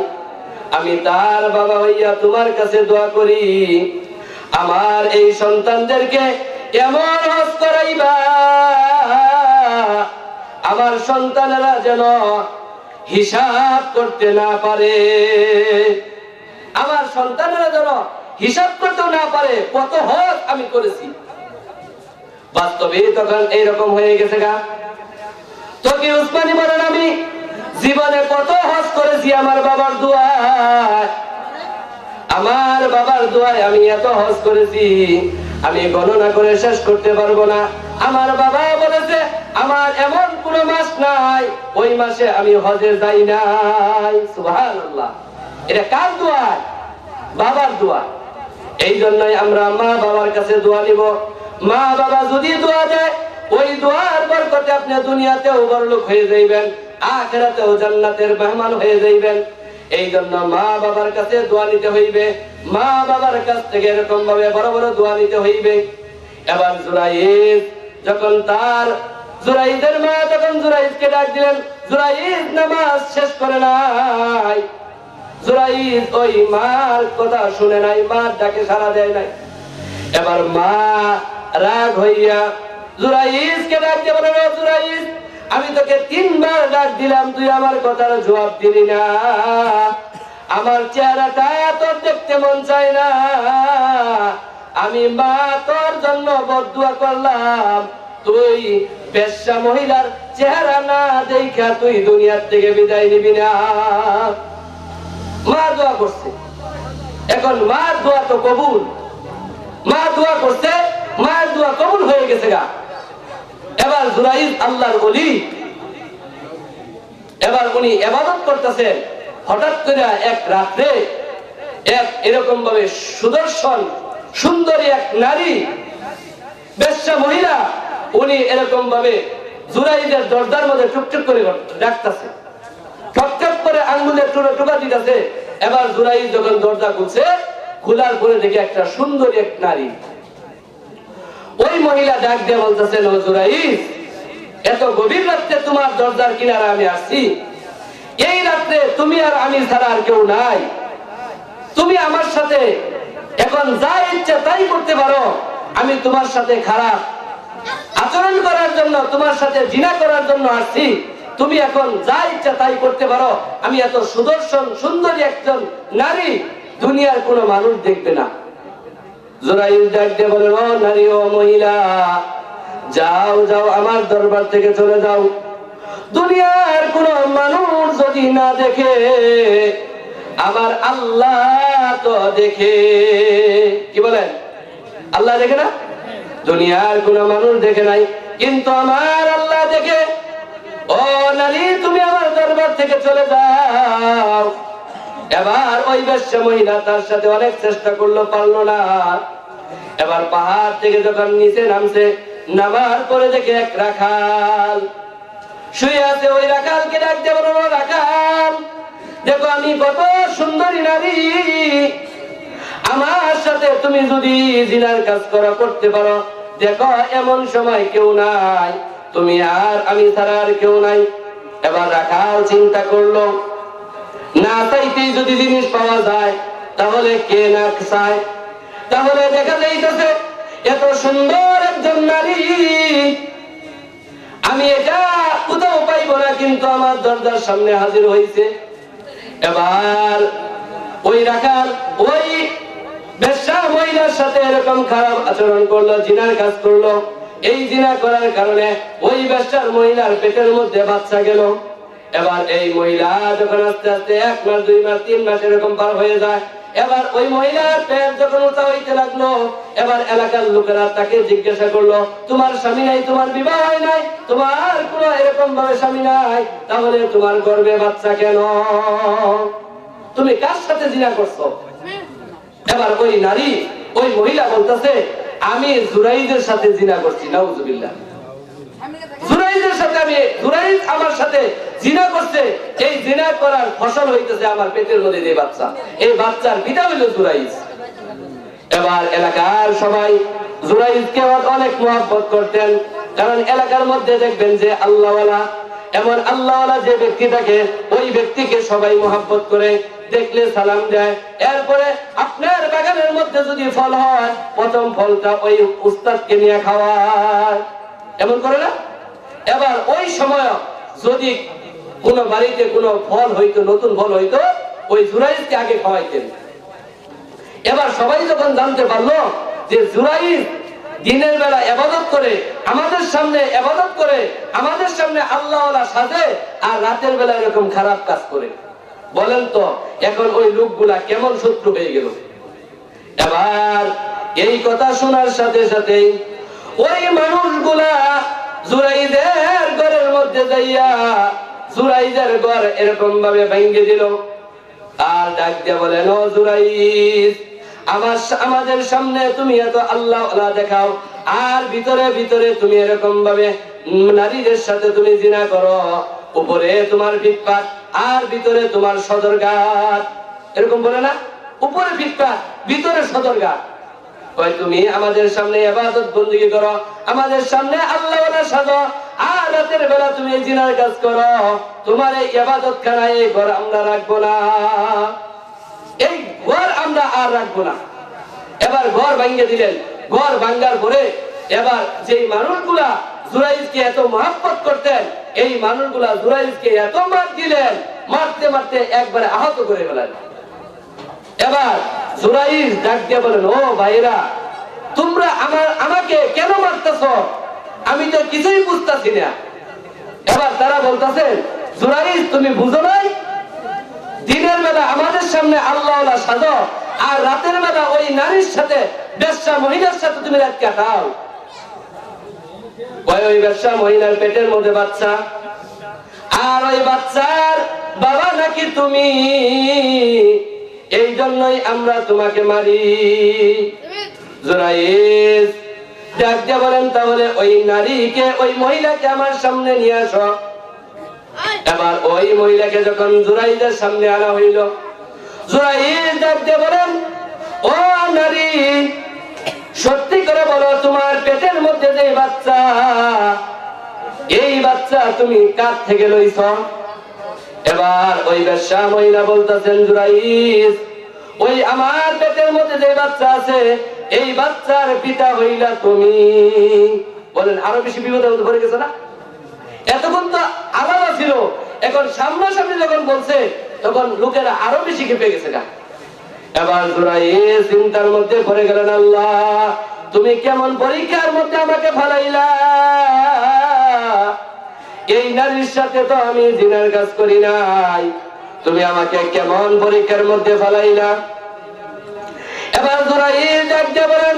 আমি তার বাবা হইয়া তোমার কাছে দোয়া করি, আমার এই সন্তানদেরকে এমন হজ করাইবা আমার সন্তানেরা যেন হিসাব করতে না পারে, আমার সন্তানেরা যেন হিসাব করতে না পারে কত হজ আমি করেছি। বাস্তবে তখন এইরকম হয়ে গেছে গা। তকি উসমানী বলেন, আমি জীবনে কত হজ করেছি আমার বাবার দোয়ায়, আমার বাবার দোয়ায় আমি এত হজ করেছি আমি গণনা করে শেষ করতে পারবো না। আমার বাবা বলেছে আমার এমন কোন মাস নাই ওই মাসে আমি হজে যাই নাই। সুবহানাল্লাহ। এটা কার দোয়া? বাবার দোয়া। এই জন্যই আমরা মা বাবার কাছে দোয়া নিব। মা বাবা যদি দোয়া দেয় ওই দোয়ার বরকতে আপনি দুনিয়াতেও বড়লোক হয়ে যাইবেন, আখিরাতেও জান্নাতের মেহমান হয়ে যাইবেন। এই জন্য মা বাবার কাছে দোয়া নিতে হইবে, মা বাবার কাছ থেকে এরকম ভাবে বড় বড় দোয়া নিতে হইবে। এবার জুরাইদ যখন জুরাইদের মা যখন জুরাইদকে ডাক দিলেন, জুরাইদ নামাজ শেষ করে নাই, জুরাইদ ওই মার কথা শুনে নাই, মার ডাকে সাড়া দেয় নাই। এবার মা রাগ হইয়া জুরাইদকে ডাক দিয়ে বলে, জুরাইদ আমি তোকে 3 বার ডাক দিলাম, তুই আমার কথার জবাব দিলি না, আমার চেহারাটা তোর দেখতে মন চায় না, আমি মা তোর জন্য বদদুয়া করলাম, তুই বেশ্যা মহিলার চেহারা না দেখা তুই দুনিয়ার থেকে বিদায় নিবি না। মা দোয়া করছে, এখন মার দোয়া তো কবুল, মা দোয়া করছে, মায়ের দোয়া কবুল হয়ে গেছে গা। এবার জুরাইদ আল্লাহর ওলি, এবার উনি ইবাদত করতেছেন। হঠাৎ করে এক রাত্রে এক এরকম ভাবে সুদর্শন সুন্দরী এক নারী বেশ্যা মহিলা, উনি এরকম ভাবে জুরাইদের দরজার মধ্যে টুকটুক করে ডাকতেছে, ঠকঠক করে আঙ্গুলের টোকা দিতেছে। এবার জুরাইদ যখন দরজা খুলছে, খোলার পরে দেখে একটা সুন্দরী এক নারী। ওই মহিলা ডাক দিয়ে বলতেছেন, ও জুরাইদ, এত গভীর রাত্রে তোমার দরজার কিনারে আমি আসছি, এই রাত্রে তুমি আর আমি ছাড়া আর কেউ নাই, তুমি আমার সাথে এখন যা ইচ্ছে তাই করতে পারো, আমি তোমার সাথে খারাপ আচরণ করার জন্য, তোমার সাথে জিনা করার জন্য আসছি, তুমি এখন যা ইচ্ছা তাই করতে পারো, আমি এত সুদর্শন সুন্দরী একজন নারী দুনিয়ার কোনো মানুষ দেখবে না। জুরাইদ ডাক দিয়ে বলে, ও নারী, ও মহিলা, যাও যাও, আমার দরবার থেকে চলে যাও, দুনিয়ার কোন মানুষ যদি না দেখে, আমার আল্লাহ তো দেখে। কি বলেন? আল্লাহ দেখে না? দুনিয়ার কোন মানুষ দেখে নাই, কিন্তু আমার আল্লাহ দেখে। ও নারী, তুমি আমার দরবার থেকে চলে যাও। এবার ওই বেশ্যা মহিলা তার সাথে অনেক চেষ্টা করলো, পারলো না। এবার পাহাড় থেকে যখন নিচে নামছে, নামার পরে দেখে এক রাখাল শুয়ে আছে। ওই রাখালকে ডাক দিয়ে বলল, রাখাল, দেখো আমি কত সুন্দরী নারী, আমার সাথে তুমি যদি জিনার কাজ করতে পারো, দেখো এমন সময় কেউ নাই, তুমি আর আমি ছাড়া আর কেউ নাই। এবার রাখাল চিন্তা করলো, না চাইতেই যদি জিনিস পাওয়া যায় তাহলে কে না চায়, তাহলে দেখা যাইতেছে এত সুন্দর একজন নারী আমি এটা কোথাও পাইব না, কিন্তু আমার দরজার সামনে হাজির হয়েছে। এবার ওই রাখাল ওই বেশ্যা মহিলার সাথে এরকম খারাপ আচরণ করলো, জিনার কাজ করলো। এই জিনা করার কারণে ওই বেশ্যার মহিলার পেটের মধ্যে বাচ্চা গেল। এবার এই মহিলা যখন আস্তে আস্তে 1 মাস 2 মাস 3 মাস এরকম পার হয়ে যায়, এবার ওই মহিলার পেট যখন উঁচা হইতে লাগলো, এবার এলাকার লোকেরা তাকে জিজ্ঞাসা করলো, তোমার স্বামী নাই, তোমার বিবাহ হয় নাই, তোমার কোনো এরকম ভাবে স্বামী নাই, তাহলে তোমার গর্ভে বাচ্চা কেন, তুমি কার সাথে জিনা করছো? এবার ওই নারী ওই মহিলা বলতেছে, আমি জুরাইদের সাথে জিনা করছি। নাউজুবিল্লাহ। জুরাইদের সাথে জুরাইদ আমার সাথে জিনা করছে, এই জিনা করার ফসল হইতেছে আমার পেটের মধ্যে যে বাচ্চা, এই বাচ্চার পিতা হইল জুরাইদ। এবার এলাকার সবাই জুরাইদকে অনেক মহব্বত করতেন, কারণ এলাকার মধ্যে দেখবেন যে আল্লাহওয়ালা, এমন আল্লাহওয়ালা যে ব্যক্তি থাকে, ওই ব্যক্তিকে সবাই মহব্বত করে, দেখলে সালাম দেয়। এরপরে আপনার বাগানের মধ্যে যদি ফল হয়, প্রথম ফলটা ওই উস্তাদকে নিয়ে খাওয়ায়, এমন করে না? এবার ওই সময় যদি কোন বাড়িতে কোন ফল হইতো, নতুন ফল হইতো, ওই জুরাইদকে আগে খাওয়াইতেন। এবার সবাই যখন জানতে পারলো যে জুরাইদ দিনের বেলা ইবাদত করে, আমাদের সামনে ইবাদত করে, আমাদের সামনে আল্লাহওয়ালা সাজে, আর রাতের বেলা এরকম খারাপ কাজ করে, বলেন তো এখন ওই লোকগুলা কেমন শত্রু হয়ে গেল। এবার এই কথা শোনার সাথে সাথে ওই মানুষগুলা জুরাইদের ঘরের মধ্যে যাইয়া জুরাইদের ঘর এরকম ভাবে ভেঙে দিল, আর ডাক দিয়ে বলেন, ও জুরাইদ, আমাদের সামনে তুমি এত আল্লাহ দেখাও, আর ভিতরে ভিতরে তুমি এরকম ভাবে নারীদের সাথে তুমি জিনা করো, উপরে তোমার ফিটপাট আর ভিতরে তোমার সদরঘাট, এরকম বলে না? উপরে ফিটপাট, ভিতরে সদরঘাট। তুমি আমাদের সামনে ইবাদত বندگی করো, আমাদের সামনে আল্লাহওয়ালা সাজো, আর রাতের বেলা তুমি জিনার কাজ করো, তোমার এই ইবাদত খানায় এই ঘর আমরা রাখবো না, এই ঘর আমরা আর রাখবো না। এবার ঘর ভাঙিয়ে দিলেন। ঘর ভাঙার পরে এবার যেই মানুষগুলা জুরাইদকে এত মহব্বত করতেন, এই মানুষগুলা জুরাইদকে এত মার দিলেন, মারতে মারতে একবারে আহত করে ফেলেন। এবার জুরাইদ ডাক দিয়ে বলেন, ও ভাইরা, তোমরা আমাকে কেন মারতেছ? আমি তো কিছুই বুঝতেছি না। এবার তারা বলতেছেন, জুরাইদ তুমি বুঝো নাই, দিনের বেলা আমাদের সামনে আল্লাহওয়ালা সাজো, আর রাতের বেলা ওই নারীর সাথে, বেশ্যা মহিলার সাথে তুমি রাত কাটাও। ওই বেশ্যা মহিলার পেটের মধ্যে বাচ্চা, আর ওই বাচ্চার বাবা নাকি তুমি, এই জন্যই আমরা তোমাকে মারি। জুরাইজ ডাক দিয়ে বলেন, তাহলে ওই নারীকে, ওই মহিলাকে আমার সামনে নিয়ে আসো। এবার ওই মহিলাকে যখন জুরাইজের সামনে আনা হইল, জুরাইজ ডাক দিয়ে বলেন, ও নারী, সত্যি করে বলো, তোমার পেটের মধ্যে যে বাচ্চা, এই বাচ্চা তুমি কার থেকে লইছ? এবার ওই বেশ্যা মহিলা বলতেছেন, জুরাইজ, ওই আমার পেটের মধ্যে যে বাচ্চা আছে, এই বাচ্চার পিতা হইলা তুমি। বলেন, আরো বেশি বিপদে পড়ে গেছে না? এতক্ষণ তো আলাদা ছিল, এখন সামনাসামনি যখন বলছে তখন লোকেরা আরো বেশি খেপে গেছে না। এবার জুরাইজ চিন্তার মধ্যে পড়ে গেলেন, আল্লাহ, তুমি কেমন পরীক্ষার মধ্যে আমাকে ফালাইলা? এই নারীর সাথে তো আমি জিনার কাজ করি নাই, তুমি আমাকে কেমন পরীক্ষার মধ্যে ফালাইলা? এবার জুরাইজ ডাক দিয়ে বলেন,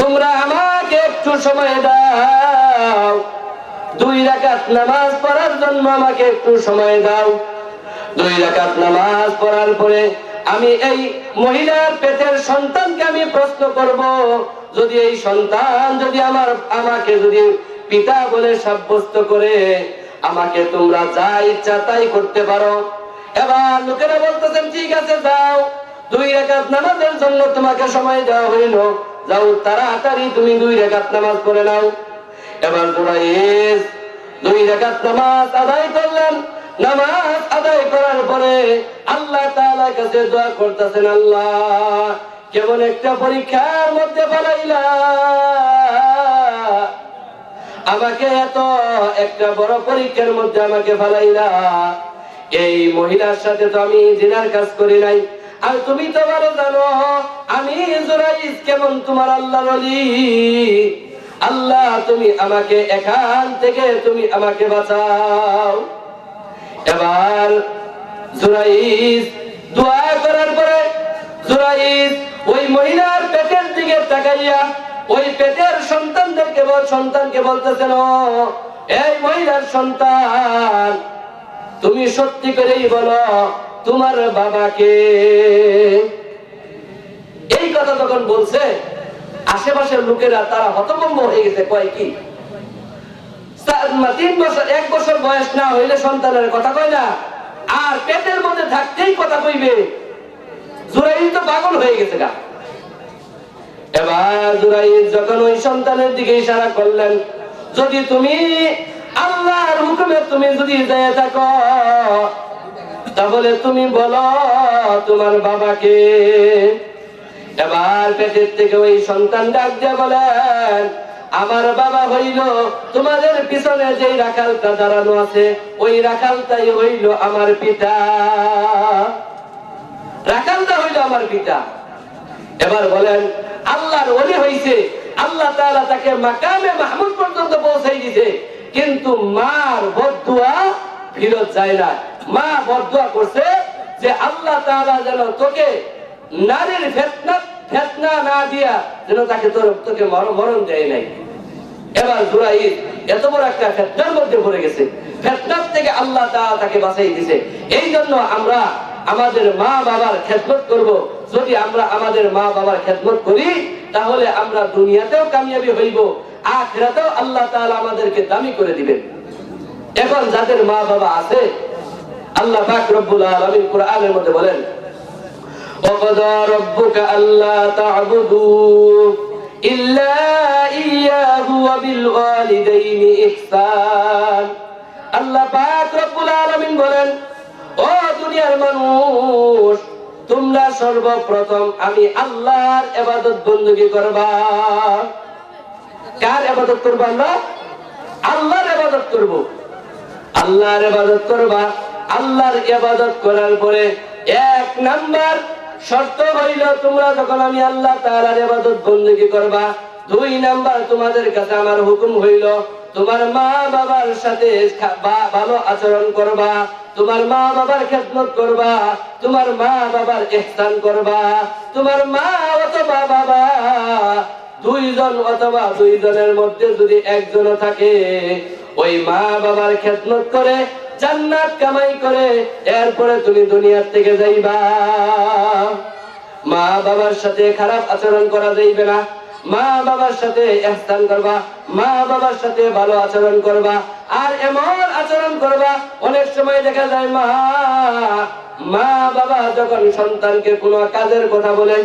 তোমরা আমাকে একটু সময় দাও, 2 রাকাত নামাজ পড়ার জন্য আমাকে একটু সময় দাও। 2 রাকাত নামাজ পড়ার পরে আমি এই মহিলার পেটের সন্তানকে আমি প্রশ্ন করব, যদি এই সন্তান যদি আমাকে যদি পিতা বলে সাব্যস্ত করে, আমাকে তোমরা যা ইচ্ছা তাই করতে পারো। এবার লোকেরা বলতেছেন, ঠিক আছে যাও, 2 রাকাত নামাজের জন্য তোমাকে সময় দেওয়া হইল, যাও তাড়াতাড়ি তুমি 2 রাকাত নামাজ পড়ে নাও। এবার জুরাইজ 2 রাকাত নামাজ আদায় করলেন। নামাজ আদায় করার পরে আল্লাহ তাআলার কাছে দোয়া করতেছেন, আল্লাহ, কেমন একটা পরীক্ষার মধ্যে ফেলাইলা আমাকে, এত একটা বড় পরীক্ষার মধ্যে আমাকে ফেলাইলা। এই মহিলার সাথে তো আমি জিনার কাজ করি নাই, আর তুমি তো ভালো জানো আমি জুরাইজ কেমন তোমার আল্লাহর ওলি। আল্লাহ, তুমি আমাকে এখান থেকে তুমি আমাকে বাঁচাও। এবার জুরাইজ দোয়া করার পরে জুরাইজ ওই মহিলার পেটের দিকে তাকাইয়া ওই পেটের সন্তানকে বলতেছেন, এই মহিলার সন্তান, তুমি সত্যি করেই বলো তোমার বাবাকে। এই কথা যখন বলছে, আশেপাশের লোকেরা তারা হতভম্ব হয়ে গেছে। কয় কি 3 বছর 1 বছর বয়স না হইলে সন্তানের কথা কয় না, আর পেটের মধ্যে থাকতেই কথা কইবে? জুরাইজ তো পাগল হয়ে গেছে গা। এবার জুরাইজ যখন ওই সন্তানের দিকে ইশারা করলেন, যদি তুমি আল্লাহর হুকুমে তুমি যদি যায় থাকো, তাহলে তুমি বলো তোমার বাবাকে। এবার পেটের থেকে ওই সন্তান ডাক দিয়ে বলেন, আমার বাবা হইল তোমাদের পিছনে যে রাখালটা দাঁড়ানো আছে, ওই রাখালটাই হইল আমার পিতা। রাখালটা হইল আমার পিতা। এবার বলেন, আল্লাহর ওলি হইছে, আল্লাহ তাআলা তাকে মাকামে মাহমুদ পর্যন্ত পৌঁছাই দিয়েছে, কিন্তু মার বদদুয়া ফিরত যায় না। মা বদদুয়া করছে যে আল্লাহ তাআলা যেন তোকে নারীর ফিতনা না দিয়া যেন তোকে মরণ দেয় নাই। এবার জুরাইজ এত বড় একটা ফিতনার মধ্যে পড়ে গেছে, ফিতনার থেকে আল্লাহ তাআলা তাকে বাঁচাই দিয়েছে। এই জন্য আমরা আমাদের মা বাবার খেদমত করব। যদি আমরা আমাদের মা বাবার খেদমত করি, তাহলে আমরা দুনিয়াতেও কামিয়াবি হইব, আখিরাতেও আল্লাহ তাআলা আমাদেরকে দামি করে দিবেন। এখন যাদের মা বাবা আছে, আল্লাহ পাক রব্বুল আলামিন কোরআনের মধ্যে বলেন, وَقَضَى رَبُّكَ أَلَّا تَعْبُدُوا إِلَّا إِيَّاهُ وَبِالْوَالِدَيْنِ إِحْسَانًا। আল্লাহ পাক রব্বুল আলামিন বলেন, ও দুনিয়ার মানুষ, তোমরা সর্বপ্রথম আমি আল্লাহর ইবাদত বندگی করবা। কার ইবাদত করবা? আমরা আল্লাহর ইবাদত করব। আল্লাহর ইবাদত করবা। আল্লাহর ইবাদত করার পরে 1 নাম্বার শর্ত হইল, তোমরা যখন আমি আল্লাহ তাআলার ইবাদত বندگی করবা, 2 নাম্বার তোমাদের কাছে আমার হুকুম হইল, তোমার মা বাবার সাথে ভালো আচরণ করবা, তোমার মা বাবার খেদমত করবা, তোমার মা বাবার ইহসান করবা। তোমার মা অথবা বাবা 2 জন অথবা 2 জনের মধ্যে যদি একজনও থাকে, ওই মা বাবার খেদমত করে জান্নাত কামাই করে এরপরে তুমি দুনিয়া থেকে যাইবা। মা বাবার সাথে খারাপ আচরণ করা যাইবে না। মা বাবার সাথে ইহসান করবা, মা বাবার সাথে ভালো আচরণ করবা। আর এমন আচরণ করবা, অনেক সময় দেখা যায় মা বাবা যখন সন্তানকে কোনো কাজের কথা বলেন,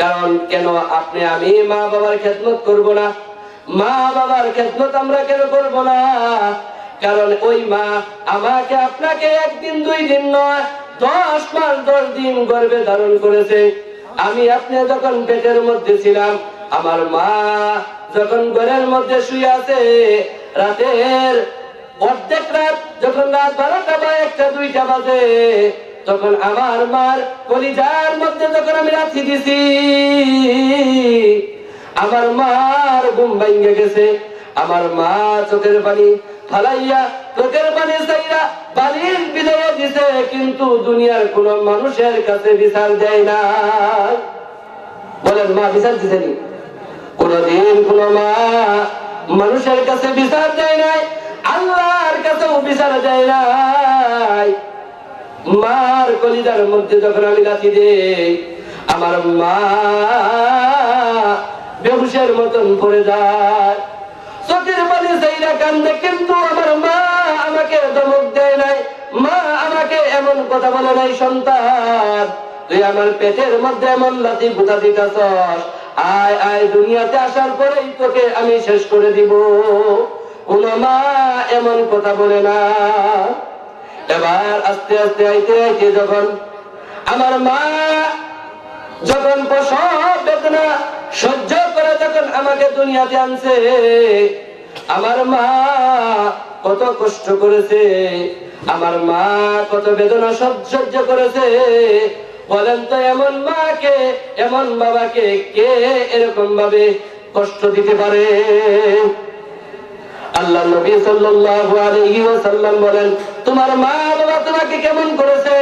কারণ কেন আপনি আমি মা বাবার খেদমত করব না? মা বাবার খেদমত আমরা কেন করব না? কারণ ওই মা আমাকে আপনাকে একদিন 2 দিন নয় 10 মাস 10 দিন গর্ভে ধারণ করেছে। আমি আপনি যখন পেটের মধ্যে ছিলাম, আমার মা যখন ঘরের মধ্যে শুয়ে আছে, রাতের অর্ধেক রাত যখন রাত 12টা বা 1টা 2টা বাজে, তখন আমার মার কলিজার মধ্যে যখন আমি রাখি দিছি, আমার মার ঘুম ভাঙে গেছে। আমার মা চোখের পানি ফালাইয়া, চোখের পানি চাইরা বাড়ির বিদায় দিছে, কিন্তু দুনিয়ার কোন মানুষের কাছে বিচার দেয় না। বলেন, মা বিচার দিছেনি? কোনদিন কোন মা মানুষের কাছে বিচার দেয় নাই, আল্লাহর কাছেও বিচার দেয় নাই। মার কলিজার মধ্যে যখন আমি লাথি দেই, আমার মা বেহুশের মতন পড়ে যায়, চোখের পানি চাইরা কান্দে, কিন্তু আমার মা আমাকে ধমক দেয় নাই, মা আমাকে এমন কথা বলে নাই, সন্তান তুই আমার পেটের মধ্যে এমন লাথি বুঝা দিতেছস, আয় আয় দুনিয়াতে আসার পরেই তোকে আমি শেষ করে দিব। কোন মা এমন কথা বলে না। এবার আস্তে আস্তে আইতে আইতে যখন আমার মা যখন প্রসব বেদনা সহ্য করে যখন আমাকে দুনিয়াতে আনছে, আমার মা কত কষ্ট করেছে, আমার মা কত বেদনা সহ্য করেছে। বলেন তো, এমন মাকে এমন বাবাকে কে এরকম ভাবে কষ্ট দিতে পারে? আল্লাহ নবী সাল্লাল্লাহু আলাইহি ওয়াসাল্লাম বলেন, তোমার মা বাবা তোমাকে কেমন করেছে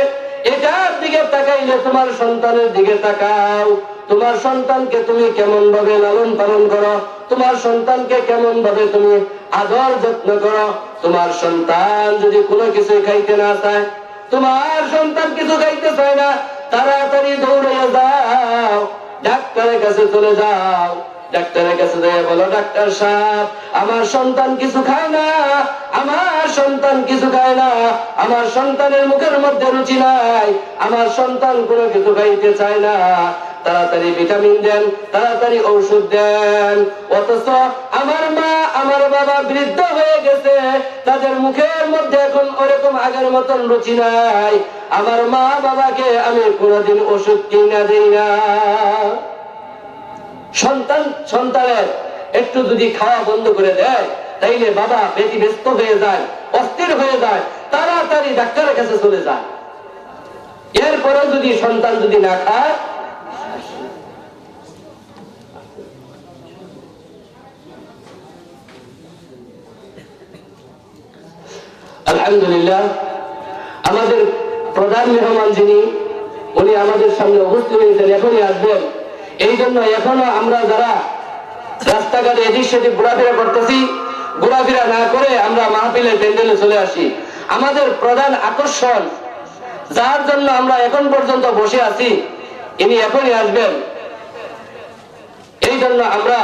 এটার দিকে তাকাইলে তোমার সন্তানের দিকে তাকাও। তোমার সন্তানকে তুমি কেমন ভাবে লালন পালন করো, তোমার সন্তানকে কেমন ভাবে তুমি আদর যত্ন করো। তোমার সন্তান যদি কোনো কিছু খাইতে না চায়, তোমার সন্তান কিছু খাইতে চায় না, তাড়াতাড়ি দৌড়াইয়া যাও, ডাক্তারের কাছে চলে যাও। ডাক্তারের কাছে যাই বলো, ডাক্তার সাহেব আমার সন্তান কিছু খায় না, আমার সন্তান কিছু খায় না, আমার সন্তানের মুখের মধ্যে রুচি নাই, আমার সন্তান কোনো কিছু খাইতে চায় না, তাড়াতাড়ি ভিটামিন দেন, তাড়াতাড়ি ঔষধ দেন। অথচ আমার মা আমার বাবা বৃদ্ধ হয়ে গেছে, তাদের মুখের মধ্যে এখন ওরকম আগের মতন রুচি নাই, আমার মা বাবাকে আমি কোনোদিন ওষুধ কিনা দেই না। সন্তানের একটু যদি খাওয়া বন্ধ করে দেয়, তাইলে বাবা ব্যতিব্যস্ত হয়ে যায়, অস্থির হয়ে যায়, তাড়াতাড়ি ডাক্তারের কাছে চলে যায়। এরপরে যদি সন্তান যদি না খায়, আলহামদুলিল্লাহ আমাদের প্রধান মেহমান যিনি, উনি আমাদের সামনে উপস্থিত হয়েছেন, এখনই আসবেন। এই জন্য এখনো আমরা যারা রাস্তাঘাটে এদিক সেদিক ঘোরাফেরা করতেছি, ঘোরাফেরা না করে আমরা মাহফিলের প্যান্ডেলে চলে আসি। আমাদের প্রধান আকর্ষণ, যার জন্য আমরা এখন পর্যন্ত বসে আছি, ইনি এখনই আসবেন। এই জন্য আমরা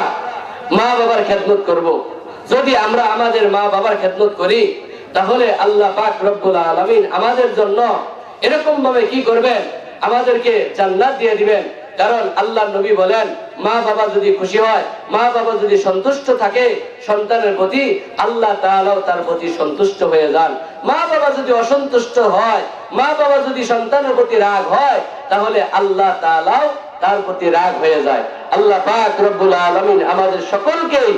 মা বাবার খেদমত করব। যদি আমরা আমাদের মা বাবার খেদমত করি, তাহলে আল্লাহ পাক রব্বুল আলামিন আমাদের জন্য এরকম ভাবে কি করবেন, আমাদেরকে জান্নাত দিয়ে দিবেন। কারণ আল্লাহ নবী বলেন, মা বাবা যদি খুশি হয়, মা বাবা যদি সন্তুষ্ট থাকে সন্তানের প্রতি, আল্লাহ তাআলাও তার প্রতি সন্তুষ্ট হয়ে যান। মা বাবা যদি অসন্তুষ্ট হয়, মা বাবা যদি সন্তানের প্রতি রাগ হয়, তাহলে আল্লাহ তাআলাও তার প্রতি রাগ হয়ে যায়। আল্লাহ পাক রব্বুল আলামিন আমাদের সকলকেই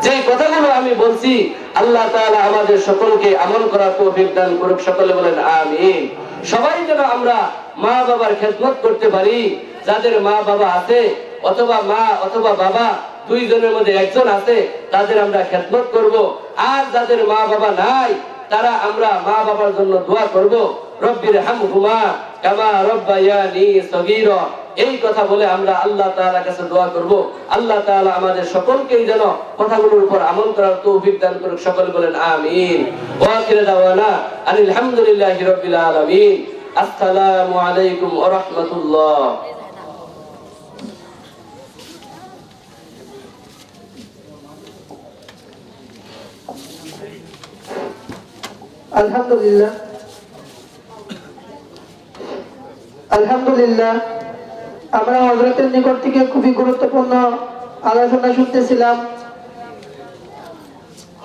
যে কথাগুলো আমি বলছি, আল্লাহ তাআলা আমাদের সকলকে আমল করার তৌফিক দান করুক। সকলে বলেন আমিন। সবাই যেন আমরা মা বাবার খেদমত করতে পারি। যাদের মা বাবা আছে, অথবা মা অথবা বাবা দুইজনের মধ্যে একজন আছে, তাদের আমরা খেদমত করব। আর যাদের মা বাবা নাই, তারা আমরা মা বাবার জন্য দোয়া করব, রব্বির হামহুমা কামা রব্বায়ানি সগীরা। এই কথা বলে আমরা আল্লাহ তাআলার কাছে দোয়া করব। আল্লাহ তাআলা আমাদের সকলকেই যেন কথাগুলোর উপর আমল করার তৌফিক দান করুক। সকলে বলেন আমিন। ওয়া আখিরু দাওয়ানা আলহামদুলিল্লাহি রাব্বিল আলামিন। আসসালামু আলাইকুম ওয়া রাহমাতুল্লাহ। আলহামদুলিল্লাহ আলহামদুলিল্লাহ, আমরা হযরতের নিকট থেকে খুবই গুরুত্বপূর্ণ আলোচনা শুনতেছিলাম।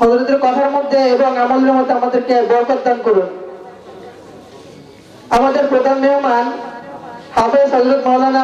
হযরতের কথার মধ্যে এবং আমলের মধ্যে আমাদেরকে বরকত দান করুন। আমাদের প্রধান মেহমান হাফেজ হযরত মাওলানা